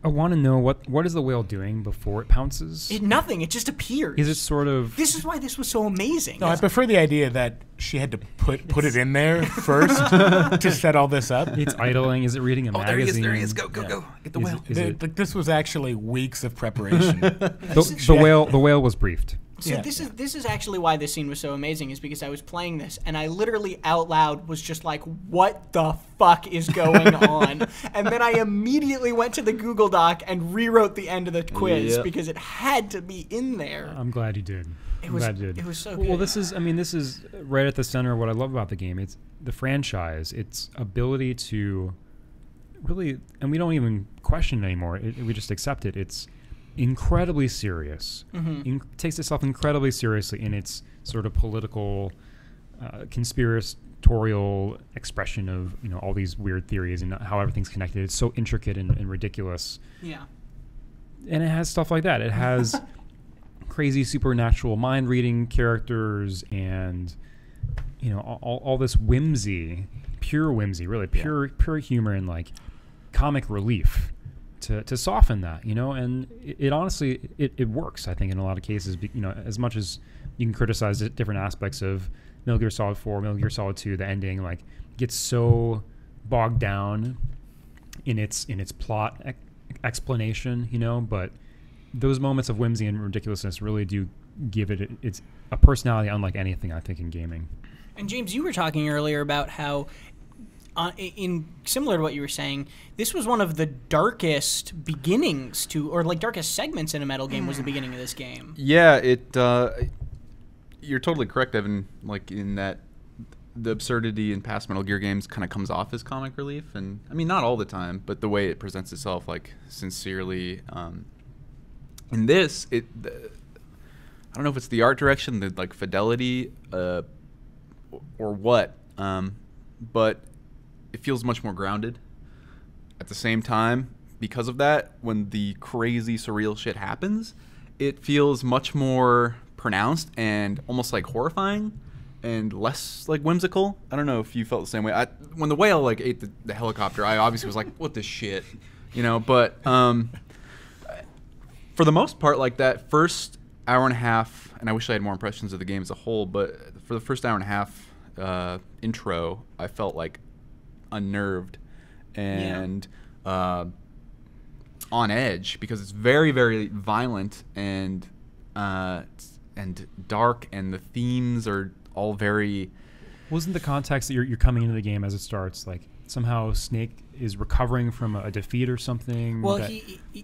I want to know what is the whale doing before it pounces? Nothing. It just appears. Is it sort of? This is why this was so amazing. No, I prefer the idea that she had to put it in there first to set all this up. It's idling. Is it reading a Oh, there he is. magazine? There he is. Go. Get the whale. Is it, This was actually weeks of preparation. the whale was briefed. So Yeah. this is actually why this scene was so amazing, is because I was playing this and I literally out loud was just like, what the fuck is going on? And then I immediately went to the Google Doc and rewrote the end of the quiz Yep. because it had to be in there. I'm glad you did. It was Glad you did. it was so Well, good. this is right at the center of what I love about the game. It's the franchise. Its ability to really, and we don't even question it anymore. We just accept it. It's incredibly serious. Takes itself incredibly seriously in its sort of political, conspiratorial expression of all these weird theories and how everything's connected. It's so intricate and ridiculous. Yeah. And it has stuff like that. It has crazy supernatural mind reading characters and all this whimsy, pure whimsy, really pure humor and like comic relief to soften that, and it honestly it works, I think, in a lot of cases. As much as you can criticize different aspects of Metal Gear Solid 4, Metal Gear Solid 2, the ending like gets so bogged down in its plot explanation, but those moments of whimsy and ridiculousness really do give it's a personality unlike anything, I think, in gaming. And James, you were talking earlier about how in similar to what you were saying, this was one of the darkest beginnings or like darkest segments in a Metal game was the beginning of this game. Yeah, you're totally correct, Evan. Like in that, the absurdity in past Metal Gear games kind of comes off as comic relief, and I mean not all the time, but the way it presents itself, like sincerely. In this, I don't know if it's the art direction, the like fidelity, or what, but it feels much more grounded. At the same time, because of that, when the crazy surreal shit happens, it feels much more pronounced and almost like horrifying and less like whimsical. I don't know if you felt the same way. When the whale like ate the helicopter, I obviously was like, what the shit, but for the most part, like that first hour and a half, and I wish I had more impressions of the game as a whole, but for the first hour and a half intro, I felt like unnerved and on edge because it's very, very violent and dark, and the themes are all very. Wasn't the context that you're coming into the game as it starts like somehow Snake is recovering from a defeat or something? Well,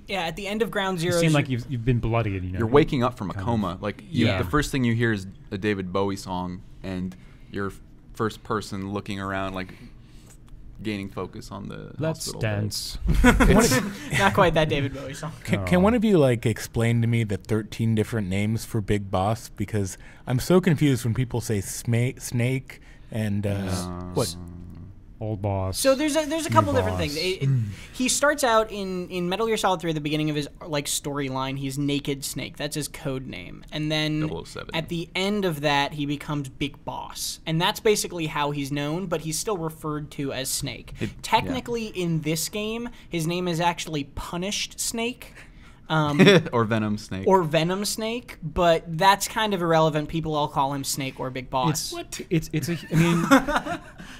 at the end of Ground Zero, it seemed like you've been bloodied. You're waking up from a coma. Like Yeah. the first thing you hear is a David Bowie song, and you're first person looking around, like gaining focus on the Let's hospital dance. not quite that David Bowie song. Can one of you like explain to me the 13 different names for Big Boss? Because I'm so confused when people say Snake and what? Old boss. So there's a couple different boss. things. He starts out in Metal Gear Solid 3 at the beginning of his like storyline. He's Naked Snake. That's his code name. And then 007. at the end of that, he becomes Big Boss, and that's basically how he's known. But he's still referred to as Snake. Technically, in this game, his name is actually Punished Snake. or Venom Snake. Or Venom Snake, but that's kind of irrelevant. People all call him Snake or Big Boss.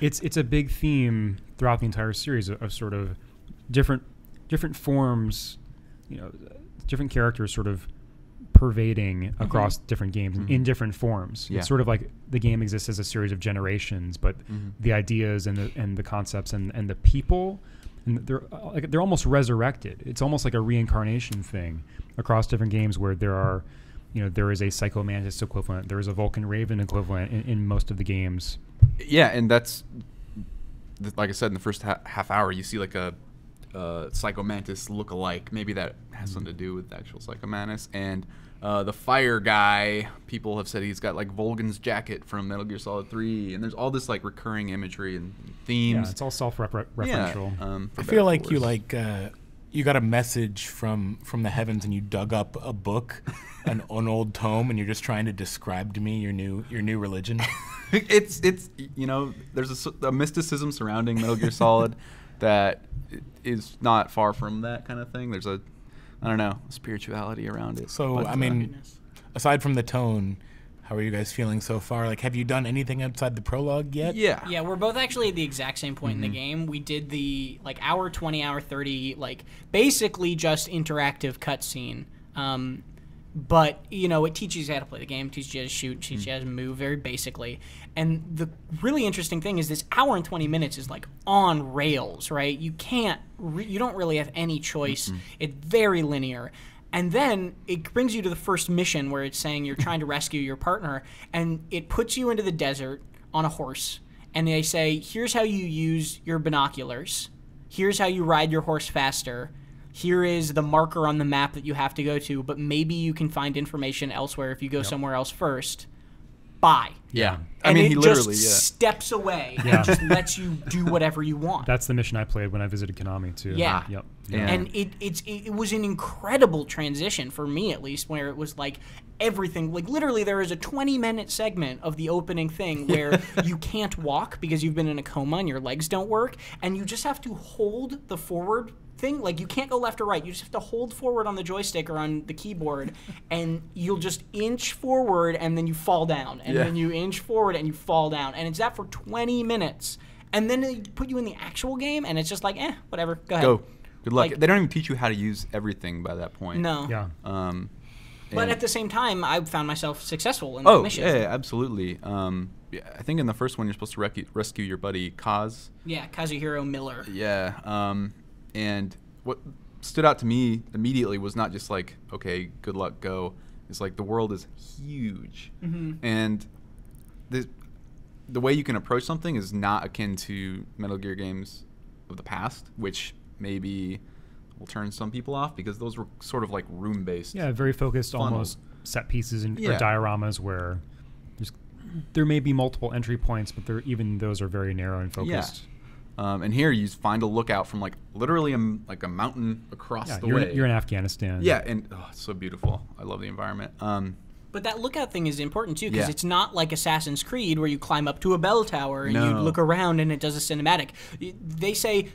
It's a big theme throughout the entire series of sort of different forms, different characters sort of pervading across different games in different forms. Yeah. It's sort of like the game exists as a series of generations, but the ideas and the concepts and the people, and they're almost resurrected. It's almost like a reincarnation thing across different games where there are, there is a Psycho Mantis equivalent, there is a Vulcan Raven equivalent in most of the games. Yeah, and that's like I said in the first half hour, you see like a Psycho Mantis look-alike. Maybe that has something to do with the actual Psycho Mantis. And the fire guy, people have said he's got like Volgan's jacket from Metal Gear Solid 3, and there's all this like recurring imagery and themes. Yeah, it's all self-referential. I feel like you got a message from the heavens, and you dug up a book, an old tome, and you're just trying to describe to me your new religion. It's there's a mysticism surrounding Metal Gear Solid that is not far from that kind of thing. There's a spirituality around it. So I mean, aside from the tone, how are you guys feeling so far? Like, have you done anything outside the prologue yet? Yeah. Yeah, we're both actually at the exact same point in the game. We did the hour 20, hour 30, basically just interactive cutscene. But, it teaches you how to play the game, teaches you how to shoot, teaches you how to move very basically. And the really interesting thing is this hour and 20 minutes is on rails, right? You don't really have any choice. It's very linear. And then it brings you to the first mission where it's saying you're trying to rescue your partner, and it puts you into the desert on a horse. And they say, here's how you use your binoculars. Here's how you ride your horse faster. Here is the marker on the map that you have to go to, but maybe you can find information elsewhere if you go somewhere else first. Bye. Yeah. And he literally steps away and just lets you do whatever you want. That's the mission I played when I visited Konami too. Yeah. Yep. And it was an incredible transition for me, at least, where it was everything. Literally, there is a 20-minute segment of the opening thing where you can't walk because you've been in a coma and your legs don't work, and you just have to hold the forward thing. You can't go left or right. You just have to hold forward on the joystick or on the keyboard, and you'll just inch forward, and then you fall down, and then you inch forward, and you fall down, and it's that for 20 minutes. And then they put you in the actual game, and it's just whatever, go ahead. Go. Good luck. They don't even teach you how to use everything by that point. No. Yeah. But at the same time, I found myself successful in the mission. Yeah, absolutely. I think in the first one you're supposed to rescue your buddy Kaz. Yeah, Kazuhiro Miller. Yeah. And what stood out to me immediately was not just okay, good luck, go. It's the world is huge. And the way you can approach something is not akin to Metal Gear games of the past, which maybe will turn some people off because those were sort of room-based. Yeah, very focused, funnels. almost set pieces or dioramas where there may be multiple entry points, but even those are very narrow and focused. Yeah. And here you find a lookout from literally a mountain across the way. You're in Afghanistan. Yeah, and it's so beautiful. I love the environment. But that lookout thing is important too, because it's not like Assassin's Creed where you climb up to a bell tower and you look around and it does a cinematic. They say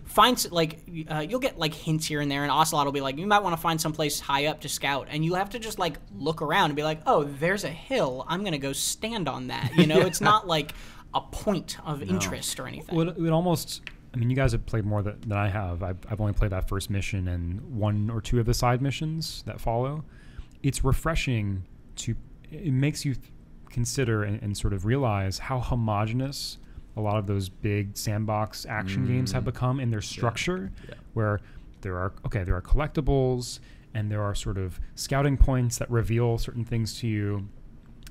you'll get hints here and there, and Ocelot will be you might want to find someplace high up to scout, and you have to just look around and be oh, there's a hill, I'm gonna go stand on that. It's not a point of interest or anything. Well, it almost. I mean, you guys have played more than I have. I've only played that first mission and one or two of the side missions that follow. It's refreshing to. It makes you consider and sort of realize how homogenous a lot of those big sandbox action games have become in their structure, where there are collectibles and there are sort of scouting points that reveal certain things to you,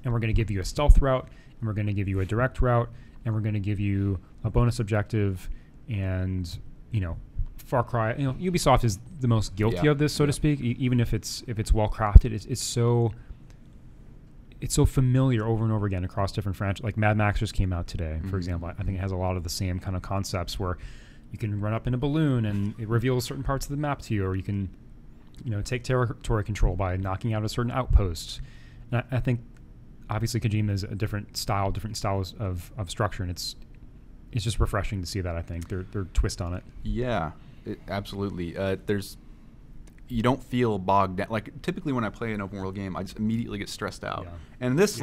and we're going to give you a stealth route, and we're going to give you a direct route, and we're going to give you a bonus objective, and Far Cry. Ubisoft is the most guilty of this, so to speak. Even if it's well crafted, it's so familiar over and over again across different franchises. Mad Max just came out today, for example. I think it has a lot of the same kind of concepts where you can run up in a balloon and it reveals certain parts of the map to you, or you can, take territory control by knocking out a certain outpost. And I think, obviously, Kojima is a different styles of structure, and it's just refreshing to see that. I think their twist on it. Yeah, absolutely. You don't feel bogged down. Typically when I play an open world game, I just immediately get stressed out. Yeah. And this,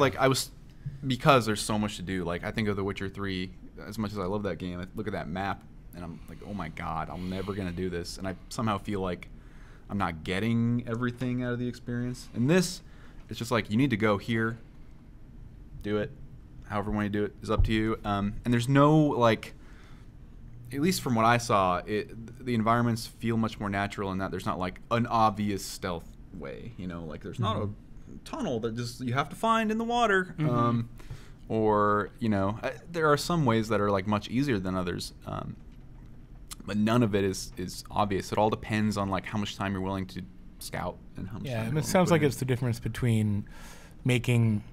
because there's so much to do. I think of The Witcher 3. As much as I love that game, I look at that map and I'm oh my god, I'm never gonna do this. And I somehow feel I'm not getting everything out of the experience. And this, It's just like, you need to go here, do it. However you want to do it is up to you. And there's no, like, at least from what I saw, the environments feel much more natural in that there's not, like, an obvious stealth way. You know, like, there's not a tunnel that just you have to find in the water. Or, you know, there are some ways that are, like, much easier than others. But none of it is obvious. It all depends on, like, how much time you're willing to scout and how much time and it sounds like it's the difference between making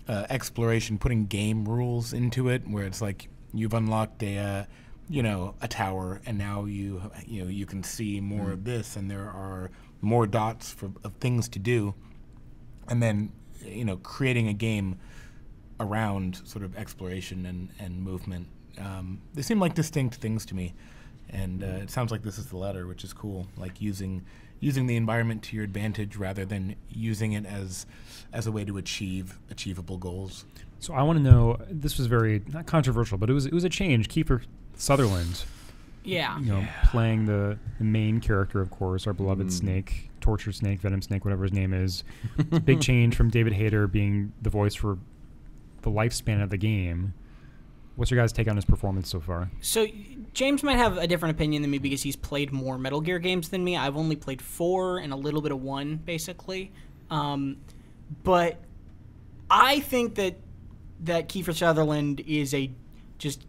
exploration, putting game rules into it, where it's like you've unlocked a tower, and now you can see more of this, and there are more dots of things to do, and then creating a game around sort of exploration and movement. They seem like distinct things to me, and it sounds like this is the latter, which is cool. Like using the environment to your advantage rather than using it as a way to achieve achievable goals. So I want to know, this was very, not controversial, but it was a change. Kiefer Sutherland, playing the main character, of course, our beloved Snake, Torture Snake, Venom Snake, whatever his name is. It's a big change from David Hayter being the voice for the lifespan of the game. What's your guys' take on his performance so far? So James might have a different opinion than me because he's played more Metal Gear games than me. I've only played 4 and a little bit of 1, basically. But I think that Kiefer Sutherland is a just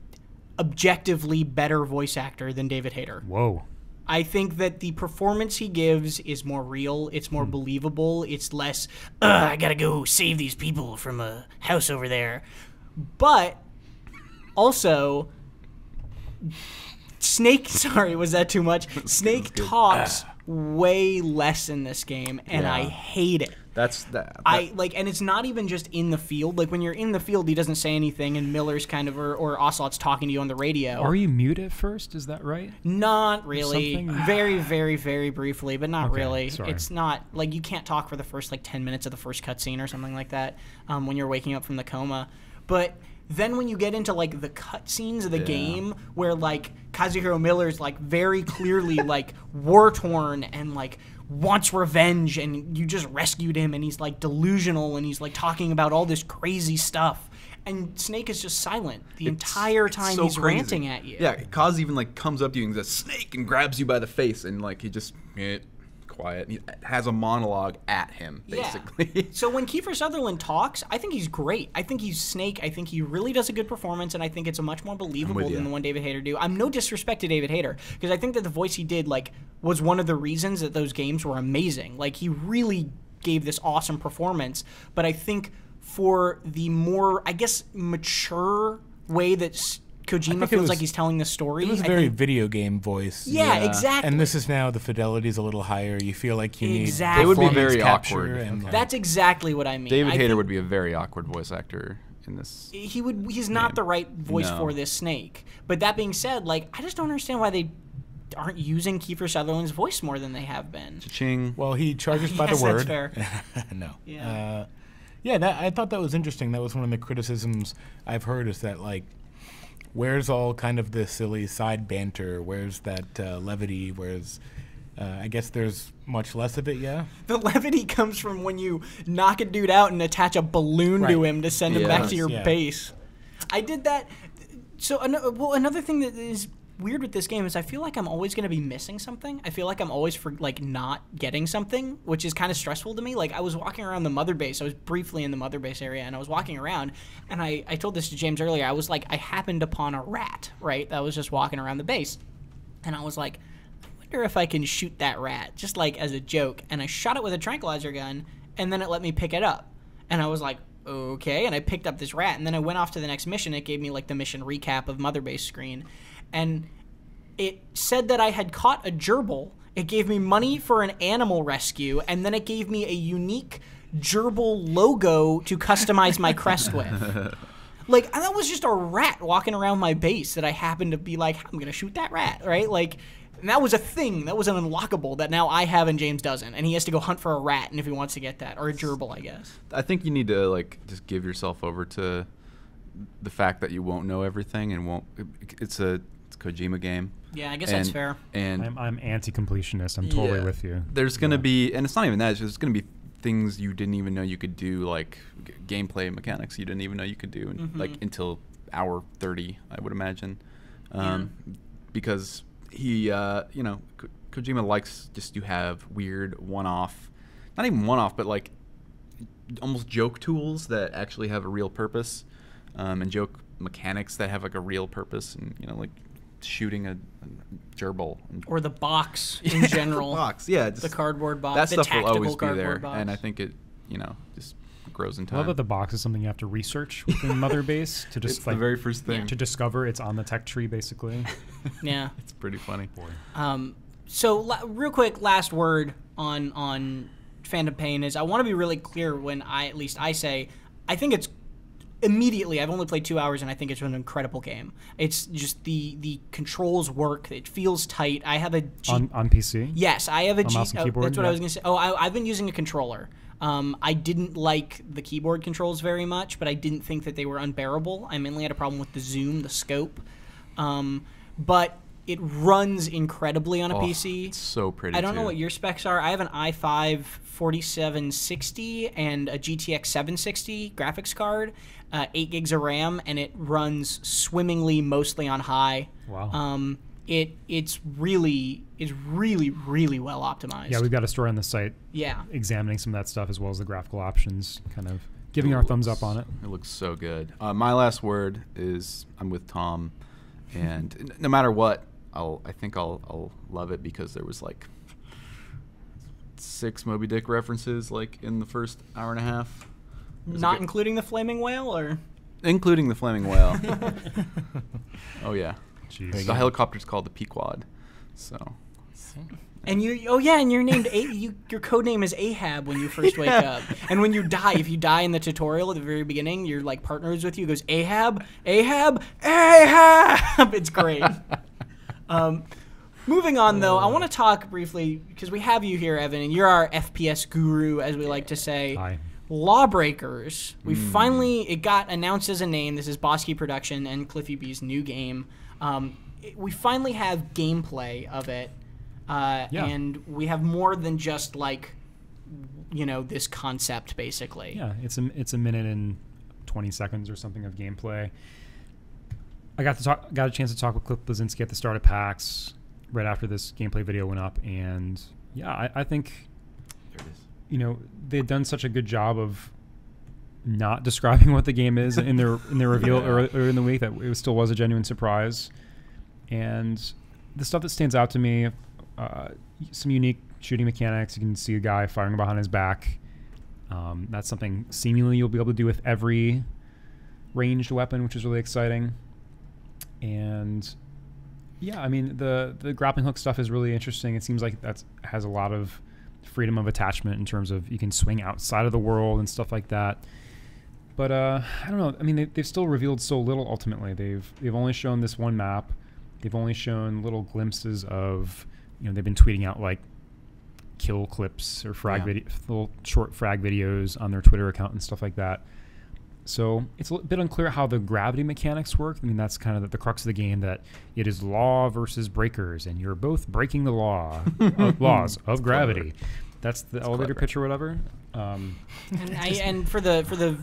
objectively better voice actor than David Hayter. Whoa. I think that the performance he gives is more real. It's more believable. It's less, I gotta go save these people from a house over there. But also, Snake, sorry, was that too much? Snake talks way less in this game, and I hate it. And it's not even just in the field. Like, when you're in the field, he doesn't say anything, and Miller's kind of, or Ocelot's talking to you on the radio. Are you mute at first? Is that right? Not really. Very, very, very briefly, but not really. Sorry. It's not, like, you can't talk for the first, 10 minutes of the first cutscene or something like that when you're waking up from the coma. But then when you get into, the cutscenes of the game where, Kazuhiro Miller's, very clearly, war-torn and, wants revenge, and you just rescued him, and he's, delusional, and he's, talking about all this crazy stuff. And Snake is just silent the entire time so he's crazy. ranting at you. Yeah, Kaz even, comes up to you and says, "Snake," and grabs you by the face, and, he just, quiet. He has a monologue at him, basically. Yeah. So when Kiefer Sutherland talks, I think he's great. I think he's Snake. I think he really does a good performance, and I think it's a much more believable than the one David Hayter do. I'm no disrespect to David Hayter, because I think that the voice he did, was one of the reasons that those games were amazing. He really gave this awesome performance, but I think for the more, mature way that Kojima feels like he's telling the story. It was a very video game voice. Yeah, exactly. And this is now the fidelity's a little higher. You feel like you need It would be very capture awkward. That's exactly what I mean. David Hayter would be a very awkward voice actor in this. He's not the right voice for this Snake. But that being said, I just don't understand why they aren't using Kiefer Sutherland's voice more than they have been. Cha-ching. Well, he charges by the word. That's fair. No. Yeah. I thought that was interesting. That was one of the criticisms I've heard, is that where's all kind of the silly side banter? Where's that levity? Where's I guess there's much less of it, yeah? The levity comes from when you knock a dude out and attach a balloon to him to send him back to your base. I did that. So, another thing that is weird with this game is I feel like I'm always going to be missing something. I feel like I'm always not getting something, which is kind of stressful to me. I was walking around the mother base. I was briefly in the mother base area, and I was walking around, and I told this to James earlier. I was I happened upon a rat, right, that was just walking around the base. And I was like, I wonder if I can shoot that rat, just as a joke. And I shot it with a tranquilizer gun, and then it let me pick it up. And I was like, okay. And I picked up this rat, and then I went off to the next mission. It gave me the mission recap of mother base screen. And it said that I had caught a gerbil. It gave me money for an animal rescue, and then it gave me a unique gerbil logo to customize my crest with. That was just a rat walking around my base that I happened to be I'm going to shoot that rat, right? And that was a thing. That was an unlockable that now I have and James doesn't. And he has to go hunt for a rat, and if he wants to get that. Or a gerbil, I guess. I think you need to, just give yourself over to the fact that you won't know everything and won't... It's a Kojima game. Yeah, I guess that's fair. And I'm anti-completionist. I'm totally with you. There's going to be, and it's not even that, it's just going to be things you didn't even know you could do, like gameplay mechanics you didn't even know you could do, like until hour 30, I would imagine, because he, Kojima likes just to have weird one-off, not even one-off, but like almost joke tools that actually have a real purpose, and joke mechanics that have like a real purpose, and like shooting a gerbil or the box in general. The cardboard box. That the stuff will always be there, box. and I think it just grows in I time. love that the box is something you have to research within Mother Base to just it's the very first thing to discover it's on the tech tree, basically. Yeah, it's pretty funny. So real quick, last word on Phantom Pain is I want to be really clear when I say I think it's immediately. I've only played 2 hours and I think it's an incredible game. It's just the controls work. It feels tight. I have a on PC. Yes, I have a mouse and keyboard. That's what I was gonna say. I've been using a controller. I didn't like the keyboard controls very much, but I didn't think that they were unbearable. I mainly had a problem with the zoom, the scope, but it runs incredibly on a PC. It's so pretty. I don't know what your specs are. I have an i5 4760 and a GTX 760 graphics card, 8 gigs of RAM, and it runs swimmingly, mostly on high. Wow. It's really well optimized. Yeah, we've got a story on the site. Yeah. Examining some of that stuff as well as the graphical options, kind of giving our thumbs up on it. It looks so good. My last word is I'm with Tom, and no matter what, I think I'll love it because there was like 6 Moby Dick references like in the first hour and a half. Not including the flaming whale, or including the flaming whale. Oh yeah. Jeez. The helicopter's called the Pequod. So. And and you're named your code name is Ahab when you first wake up. And when you die, if you die in the tutorial at the very beginning, your like partner is with you, goes Ahab, Ahab, Ahab. It's great. Moving on though, I want to talk briefly because we have you here, Evan, and you're our FPS guru, as we like to say. Hi. LawBreakers. It got announced as a name. This is Bosky Production and Cliffy B's new game. We finally have gameplay of it, and we have more than just like, this concept basically. Yeah, it's a minute and 20 seconds or something of gameplay. I got a chance to talk with Cliff Blazinski at the start of PAX right after this gameplay video went up, and yeah, I think there it is. They had done such a good job of not describing what the game is in their reveal or in the week that it still was a genuine surprise. And the stuff that stands out to me, some unique shooting mechanics. You can see a guy firing behind his back. That's something seemingly you'll be able to do with every ranged weapon, which is really exciting. And yeah, I mean the grappling hook stuff is really interesting. It seems like that has a lot of freedom of attachment in terms of you can swing outside of the world and stuff like that. But I don't know. I mean, they've still revealed so little. Ultimately, they've only shown this one map. They've only shown little glimpses of. They've been tweeting out like kill clips or little short frag videos on their Twitter account and stuff like that. So it's a bit unclear how the gravity mechanics work. I mean, that's kind of the crux of the game, that it is law versus breakers, and you're both breaking the laws of gravity. That's the elevator pitch or whatever. And for the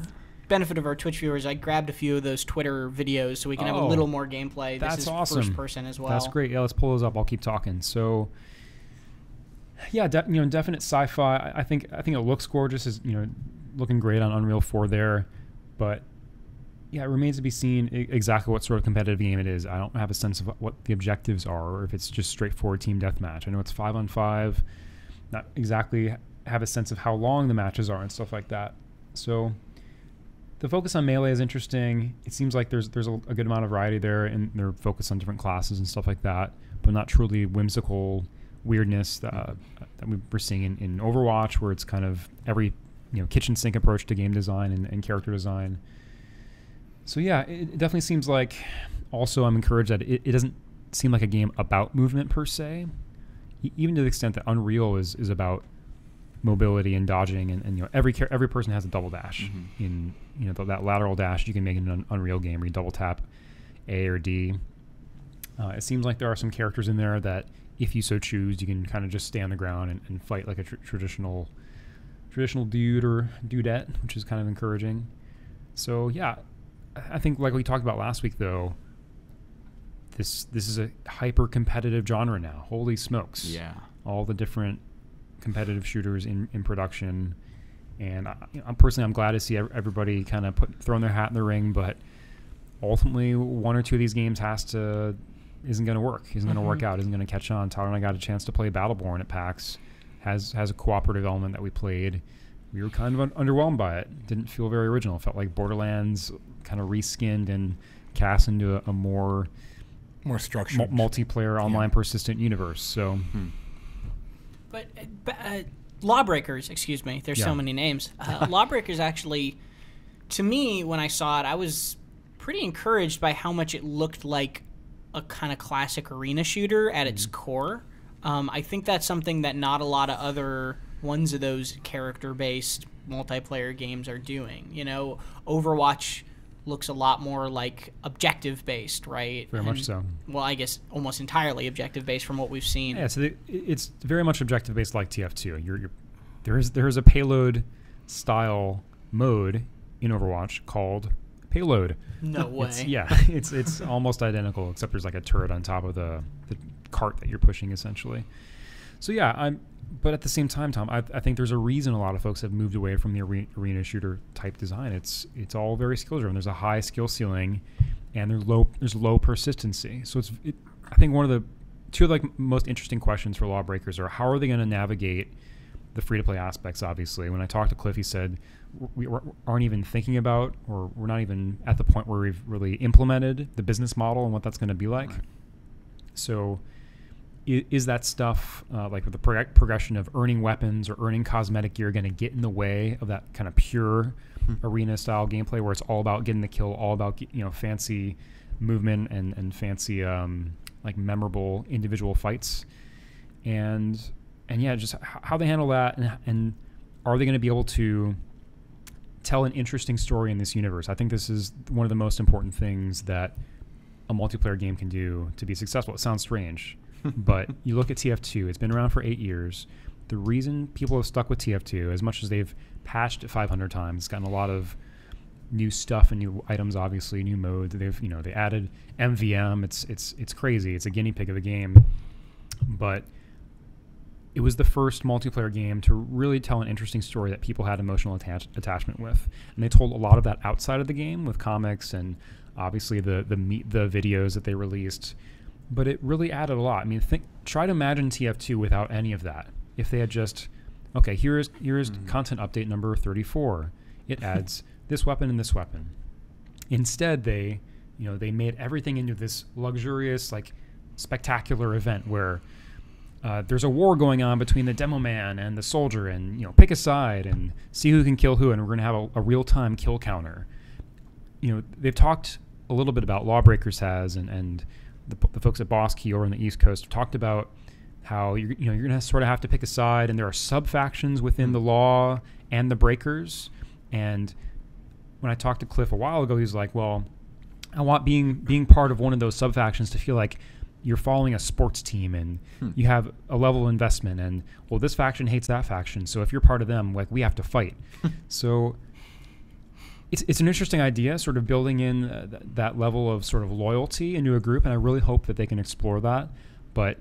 benefit of our Twitch viewers, I grabbed a few of those Twitter videos so we can have a little more gameplay. That's this is awesome. First person as well. That's great. Yeah, let's pull those up. I'll keep talking. So, yeah, definite sci-fi. I think it looks gorgeous. Is looking great on Unreal 4 there. But yeah, it remains to be seen exactly what sort of competitive game it is. I don't have a sense of what the objectives are, or if it's just straightforward team deathmatch. I know it's 5-on-5. Not exactly have a sense of how long the matches are and stuff like that. So the focus on melee is interesting. It seems like there's a good amount of variety there, and they're focused on different classes and stuff like that, but not truly whimsical weirdness that we're seeing in Overwatch, where it's kind of every kitchen sink approach to game design and character design. So yeah, it definitely seems like. Also, I'm encouraged that it doesn't seem like a game about movement per se, even to the extent that Unreal is about mobility and dodging, and every person has a double dash. In that lateral dash you can make in an Unreal game where you double tap A or D. It seems like there are some characters in there that, if you so choose, you can kind of just stay on the ground and fight like a traditional traditional dude or dudette, which is kind of encouraging. So yeah, I think like we talked about last week though, this is a hyper competitive genre now. Holy smokes. Yeah. All the different competitive shooters in production. And I'm glad to see everybody kind of throwing their hat in the ring, but ultimately one or two of these games isn't going to work. Isn't going to work out. Isn't going to catch on. Tyler and I got a chance to play Battleborn at PAX. Has a cooperative element that we played. We were kind of underwhelmed by it. Didn't feel very original. Felt like Borderlands kind of reskinned and cast into a more structured multiplayer online persistent universe. So, but LawBreakers, excuse me. There's so many names. LawBreakers actually, to me, when I saw it, I was pretty encouraged by how much it looked like a kind of classic arena shooter at its core. I think that's something that not a lot of other ones of those character-based multiplayer games are doing. You know, Overwatch looks a lot more like objective-based, right? Very much so. Well, I guess almost entirely objective-based from what we've seen. Yeah, so it's very much objective-based like TF2. There's a payload-style mode in Overwatch called Payload. No way. It's almost identical, except there's like a turret on top of the cart that you're pushing, essentially. So yeah, but at the same time, Tom, I think there's a reason a lot of folks have moved away from the arena shooter type design. It's all very skill driven. There's a high skill ceiling, and there's low persistency. So I think one of the two of the most interesting questions for LawBreakers are how are they going to navigate the free to play aspects. Obviously, when I talked to Cliff, he said we aren't even thinking about, or we're not even at the point where we've really implemented the business model and what that's going to be like. Right. So is that stuff like with the progression of earning weapons or earning cosmetic gear going to get in the way of that kind of pure arena style gameplay where it's all about getting the kill, all about fancy movement and fancy like memorable individual fights, and yeah, just how they handle that, and are they going to be able to tell an interesting story in this universe? I think this is one of the most important things that a multiplayer game can do to be successful. It sounds strange, but you look at TF2, it's been around for 8 years. The reason people have stuck with TF2, as much as they've patched it 500 times, it's gotten a lot of new stuff and new items, obviously, new modes. They added MVM. It's crazy. It's a guinea pig of a game. But it was the first multiplayer game to really tell an interesting story that people had emotional attachment with. And they told a lot of that outside of the game with comics and obviously the videos that they released. But it really added a lot. I mean, try to imagine TF2 without any of that. If they had just, okay, here's content update number 34. It adds this weapon and this weapon. Instead, they made everything into this luxurious, like, spectacular event where there's a war going on between the demo man and the soldier, and pick a side and see who can kill who, and we're going to have a real-time kill counter. They've talked a little bit about LawBreakers and the folks at Boss Key over on the East Coast have talked about how you're going to sort of have to pick a side, and there are sub-factions within the Law and the Breakers. And when I talked to Cliff a while ago, he was like, well, I want being part of one of those sub-factions to feel like you're following a sports team and you have a level of investment, and, well, this faction hates that faction, so if you're part of them, like, we have to fight. So it's an interesting idea, sort of building in that level of sort of loyalty into a group, and I really hope that they can explore that. But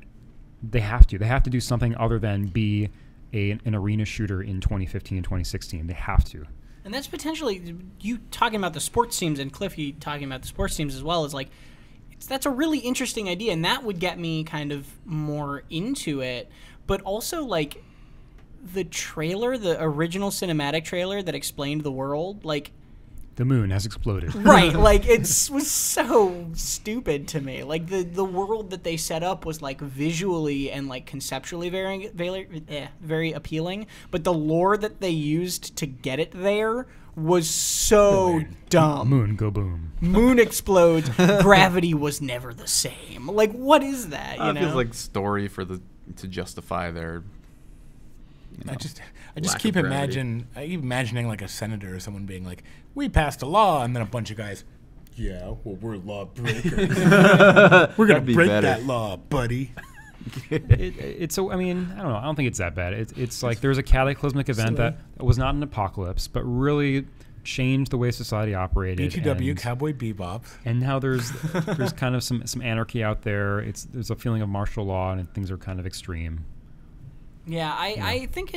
they have to do something other than be an arena shooter in 2015 and 2016. They have to. And that's potentially, you talking about the sports teams and Cliffy talking about the sports teams as well, is like, that's a really interesting idea, and that would get me kind of more into it. But also, like, the trailer, the original cinematic trailer that explained the world, like, the moon has exploded. Right, like, it was so stupid to me. Like, the world that they set up was, like, visually and, like, conceptually very appealing, but the lore that they used to get it there was so dumb. Moon go boom. Moon explodes. Gravity was never the same. Like, what is that? It feels like story to justify their. I just keep imagining like a senator or someone being like, we passed a law, and then a bunch of guys, yeah, well, we're lawbreakers. We're going to break that law, buddy. It's I mean, I don't know. I don't think it's that bad. It's like there's a cataclysmic event that was not an apocalypse, but really changed the way society operated. BTW, and, Cowboy Bebop. And how there's kind of some anarchy out there. There's a feeling of martial law, and things are kind of extreme. Yeah, I think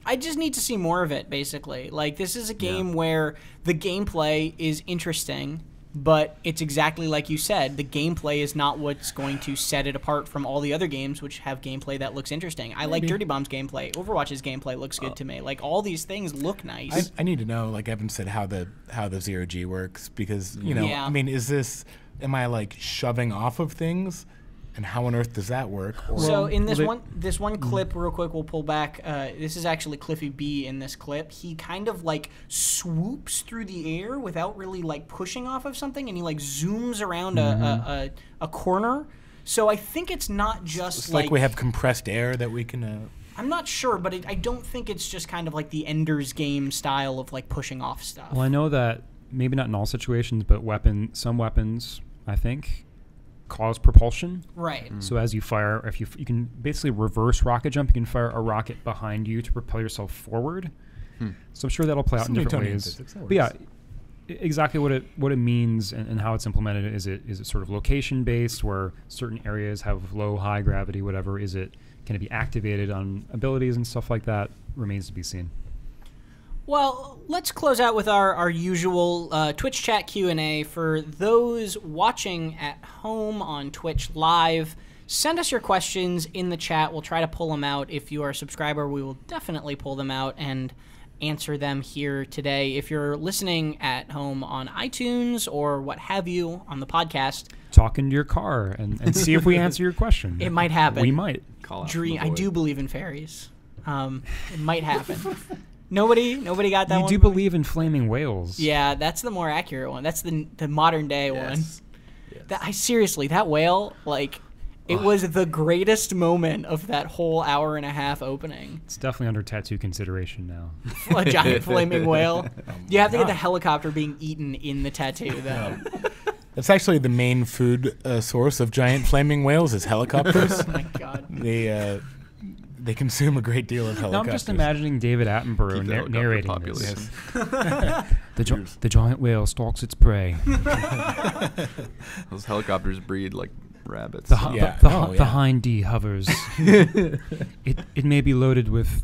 I just need to see more of it, basically. Like, this is a game where the gameplay is interesting, but it's exactly like you said. The gameplay is not what's going to set it apart from all the other games which have gameplay that looks interesting. I like Dirty Bomb's gameplay. Overwatch's gameplay looks good to me. Like, all these things look nice. I need to know, like Evan said, how the zero G works, because you know, I mean, am I like shoving off of things? And how on earth does that work? So in this one clip, real quick, we'll pull back. This is actually Cliffy B in this clip. He kind of like swoops through the air without really like pushing off of something, and he like zooms around a corner. So I think it's not just it's like we have compressed air that we can. I'm not sure, but I don't think it's just kind of like the Ender's Game style of like pushing off stuff. Well, I know that maybe not in all situations, but some weapons, I think, cause propulsion. Right. So as you fire, if you can basically reverse rocket jump, you can fire a rocket behind you to propel yourself forward. So I'm sure that'll play out in different ways. But yeah, exactly what it means and how it's implemented. Is it sort of location based, where certain areas have low, high gravity, whatever? Can it be activated on abilities and stuff like that? Remains to be seen. Well, let's close out with our usual Twitch chat Q&A. For those watching at home on Twitch Live, send us your questions in the chat. We'll try to pull them out. If you are a subscriber, we will definitely pull them out and answer them here today. If you're listening at home on iTunes or what have you on the podcast, talk into your car and see if we answer your question. It might happen. We might. Dream. I do believe in fairies. It might happen. Nobody got that one? You do believe in flaming whales. Yeah, that's the more accurate one. That's the modern day one. Yes. Seriously, that whale, like, it was the greatest moment of that whole hour and a half opening. It's definitely under tattoo consideration now. A giant flaming whale. You have to get the helicopter being eaten in the tattoo, though. That's actually the main food source of giant flaming whales is helicopters. Oh, my God. They consume a great deal of helicopters. Now I'm just imagining David Attenborough narrating this. The giant whale stalks its prey. Those helicopters breed like rabbits. The hind D hovers. It may be loaded with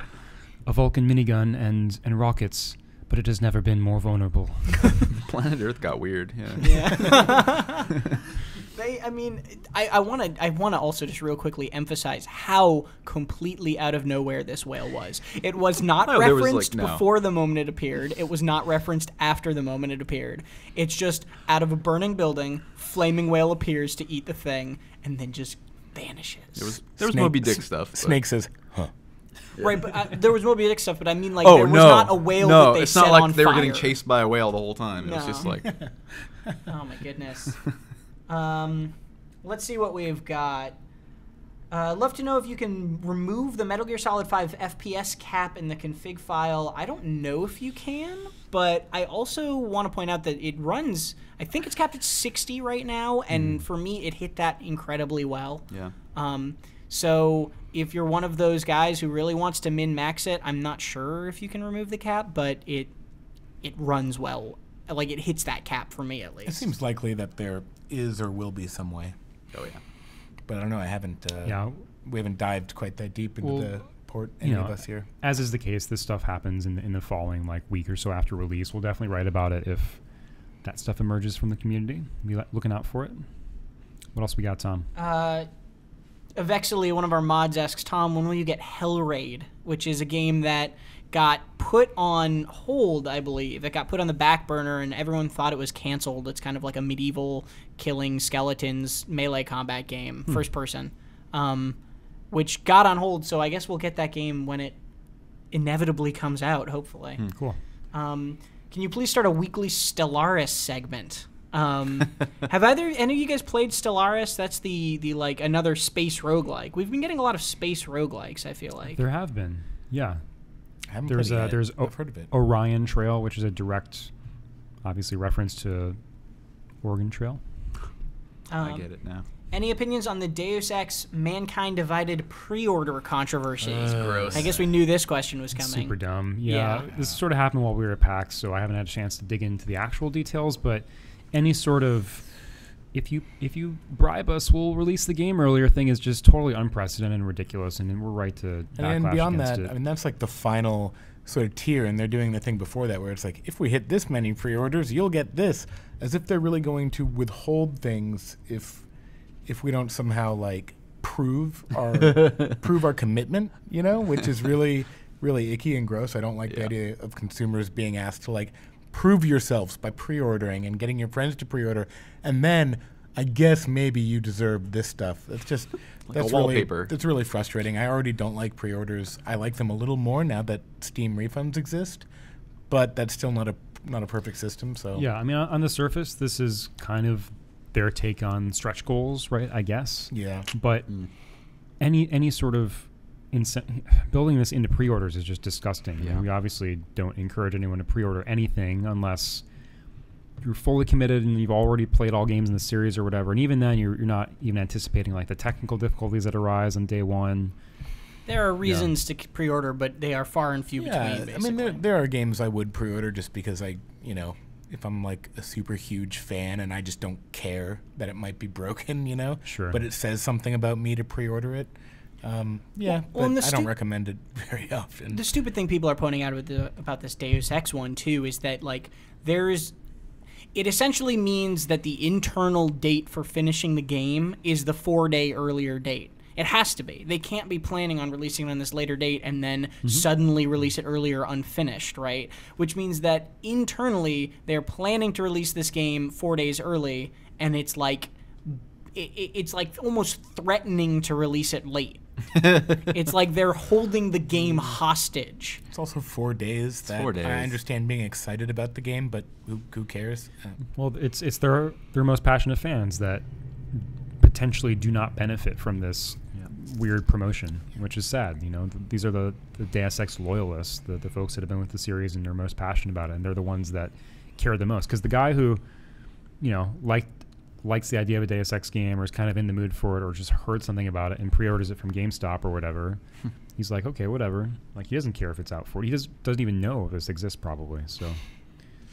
a Vulcan minigun and rockets, but it has never been more vulnerable. Planet Earth got weird. Yeah. I want to also just real quickly emphasize how completely out of nowhere this whale was. It was not referenced before the moment it appeared. It was not referenced after the moment it appeared. It's just out of a burning building, flaming whale appears to eat the thing, and then just vanishes. There was Moby Dick stuff. Snake says, huh. Yeah. Right, but there was Moby Dick stuff, but I mean, like, there was not a whale that they set on fire. No, it's not like they were getting chased by a whale the whole time. It was just like... Oh, my goodness. Let's see what we've got. Love to know if you can remove the Metal Gear Solid 5 FPS cap in the config file. I don't know if you can, but I also want to point out that it runs, I think it's capped at 60 right now, and for me it hit that incredibly well. Yeah. So if you're one of those guys who really wants to min-max it, I'm not sure if you can remove the cap, but it runs well. Like, it hits that cap for me, at least. It seems likely that there is or will be some way. Oh, yeah. But I don't know. I haven't. We haven't dived quite that deep into the port. Any of us here. As is the case, this stuff happens in the following week or so after release. We'll definitely write about it if that stuff emerges from the community. Be looking out for it. What else we got, Tom? Avexily, one of our mods, asks, Tom, when will you get Hellraid, which is a game that got put on hold, I believe. It got put on the back burner, and everyone thought it was canceled. It's kind of like a medieval killing skeletons melee combat game, first person, which got on hold. So I guess we'll get that game when it inevitably comes out, hopefully. Cool. Can you please start a weekly Stellaris segment? Have any of you guys played Stellaris? That's the like another space roguelike. We've been getting a lot of space roguelikes, I feel like. There have been, yeah. There's I've heard of it. Orion Trail, which is a direct, obviously, reference to Oregon Trail. I get it now. Any opinions on the Deus Ex Mankind Divided pre-order controversy? Gross. I guess we knew this question was coming. Super dumb. Yeah, this sort of happened while we were at PAX, so I haven't had a chance to dig into the actual details. But any sort of if you bribe us, we'll release the game earlier thing is just totally unprecedented and ridiculous, and we're right to backlash And beyond against that, it. I mean, that's like the final sort of tier, and they're doing the thing before that where it's like, if we hit this many pre-orders, you'll get this, as if they're really going to withhold things if we don't somehow like prove our commitment, you know, which is really, really icky and gross. I don't like the idea of consumers being asked to like prove yourselves by pre-ordering and getting your friends to pre-order, and then I guess maybe you deserve this stuff. That's just that's a wallpaper. That's really frustrating. I already don't like pre-orders. I like them a little more now that Steam refunds exist, but that's still not a perfect system. So Yeah, I mean, on the surface, this is kind of their take on stretch goals, right? I guess. yeah. But any sort of building this into pre-orders is just disgusting. Yeah. And we obviously don't encourage anyone to pre-order anything unless you're fully committed and you've already played all games in the series or whatever. And even then, you're not even anticipating like the technical difficulties that arise on day one. There are reasons to pre-order, but they are far and few between, basically. I mean, there are games I would pre-order just because if I'm like a super huge fan and I just don't care that it might be broken, you know? Sure. But it says something about me to pre-order it. Well, but I don't recommend it very often. The stupid thing people are pointing out about this Deus Ex one, too, is that, like, it essentially means that the internal date for finishing the game is the 4-day earlier date. It has to be. They can't be planning on releasing it on this later date and then suddenly release it earlier unfinished, right? Which means that internally they're planning to release this game 4 days early, and it's like almost threatening to release it late. It's like they're holding the game hostage. It's also 4 days. 4 days. I understand being excited about the game, but who cares? Well, it's their most passionate fans that potentially do not benefit from this weird promotion, which is sad. You know, these are the Deus Ex loyalists, the folks that have been with the series and are most passionate about it, and they're the ones that care the most. Because the guy who, you know, likes the idea of a Deus Ex game or is kind of in the mood for it or just heard something about it and pre-orders it from GameStop or whatever, he's like, okay, whatever. Like, he doesn't care if it's out for it. He doesn't even know if this exists probably. So,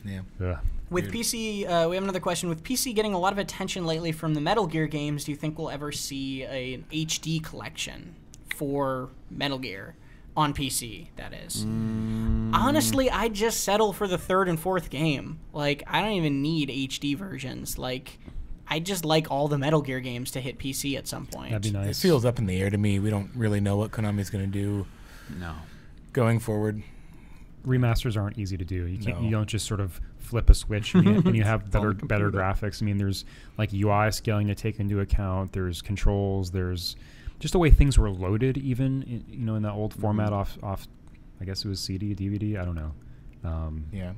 Yeah. With PC, we have another question. With PC getting a lot of attention lately from the Metal Gear games, do you think we'll ever see an HD collection for Metal Gear on PC, that is? Honestly, I'd just settle for the third and fourth game. Like, I don't even need HD versions. Like, I just like all the Metal Gear games to hit PC at some point. that'd be nice. It feels up in the air to me. We don't really know what Konami's going to do No. going forward. Remasters aren't easy to do. You can't. No. You don't just sort of flip a switch and you have on the better computer. graphics. I mean, there's like UI scaling to take into account. There's controls. There's just the way things were loaded, even in that old format off. I guess it was CD, DVD. I don't know. Yeah.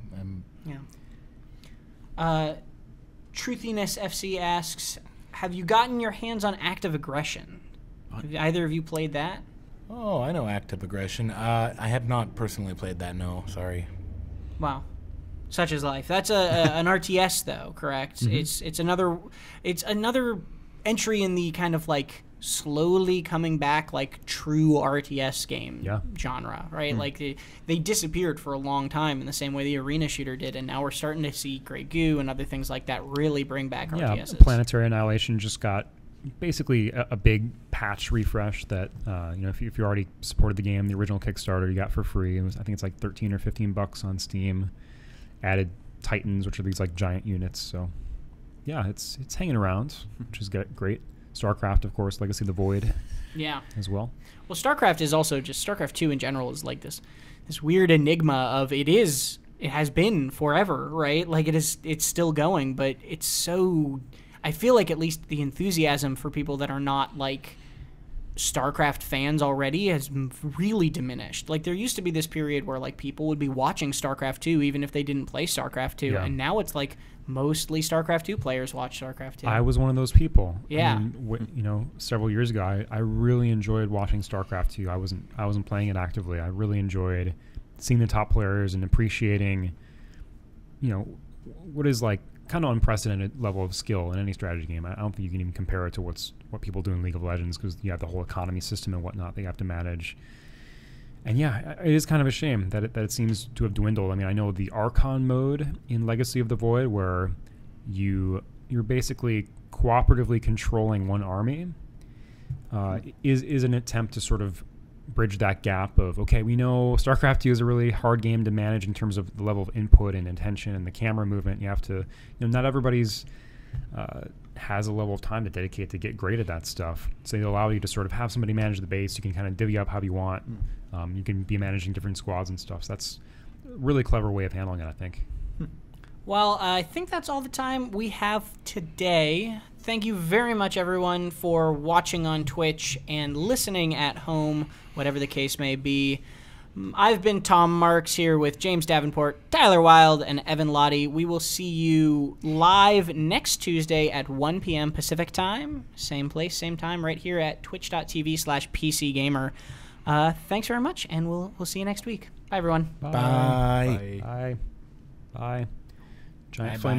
Truthiness FC asks, have you gotten your hands on Active Aggression? Have either of you played that? Oh, I know Active Aggression. I have not personally played that. No, sorry. Wow. Such is life. That's an RTS though, correct? It's another entry in the kind of like slowly coming back like true RTS game genre, right? Like they disappeared for a long time in the same way the arena shooter did, and now we're starting to see Grey Goo and other things like that really bring back RTSs. Planetary Annihilation just got basically a big patch refresh that if you already supported the game, the original Kickstarter you got for free. I think it's like $13 or $15 on Steam. Added Titans, which are these like giant units. So yeah, it's hanging around, which is great. StarCraft, of course, Legacy of the Void. Yeah. As well. Well, StarCraft is also just StarCraft 2 in general is like this weird enigma of it has been forever, right? Like it's still going, but it's so. I feel like at least the enthusiasm for people that are not like StarCraft fans already has really diminished. Like there used to be this period where like people would be watching StarCraft 2 even if they didn't play StarCraft 2, and now it's like mostly StarCraft 2 players watch StarCraft 2. I was one of those people. Yeah. I mean, several years ago, I really enjoyed watching StarCraft 2. I wasn't playing it actively. I really enjoyed seeing the top players and appreciating, what is like kind of unprecedented level of skill in any strategy game. I don't think you can even compare it to what people do in League of Legends, because you have the whole economy system and whatnot that you have to manage. And yeah, it is kind of a shame that it seems to have dwindled. I mean, I know the Archon mode in Legacy of the Void, where you're basically cooperatively controlling one army, is an attempt to sort of bridge that gap of, okay, we know StarCraft 2 is a really hard game to manage in terms of the level of input and intention and the camera movement. You have to, not everybody's has a level of time to dedicate to get great at that stuff. So they allow you to sort of have somebody manage the base. You can kind of divvy up how you want. You can be managing different squads and stuff. So that's a really clever way of handling it, I think. Well, I think that's all the time we have today. Thank you very much, everyone, for watching on Twitch and listening at home, whatever the case may be. I've been Tom Marks here with James Davenport, Tyler Wilde, and Evan Lottie. We will see you live next Tuesday at 1 p.m. Pacific time. Same place, same time, right here at twitch.tv/PCGamer. Thanks very much, and we'll see you next week. Bye, everyone. Bye. Bye. Bye. Giant Bye. flame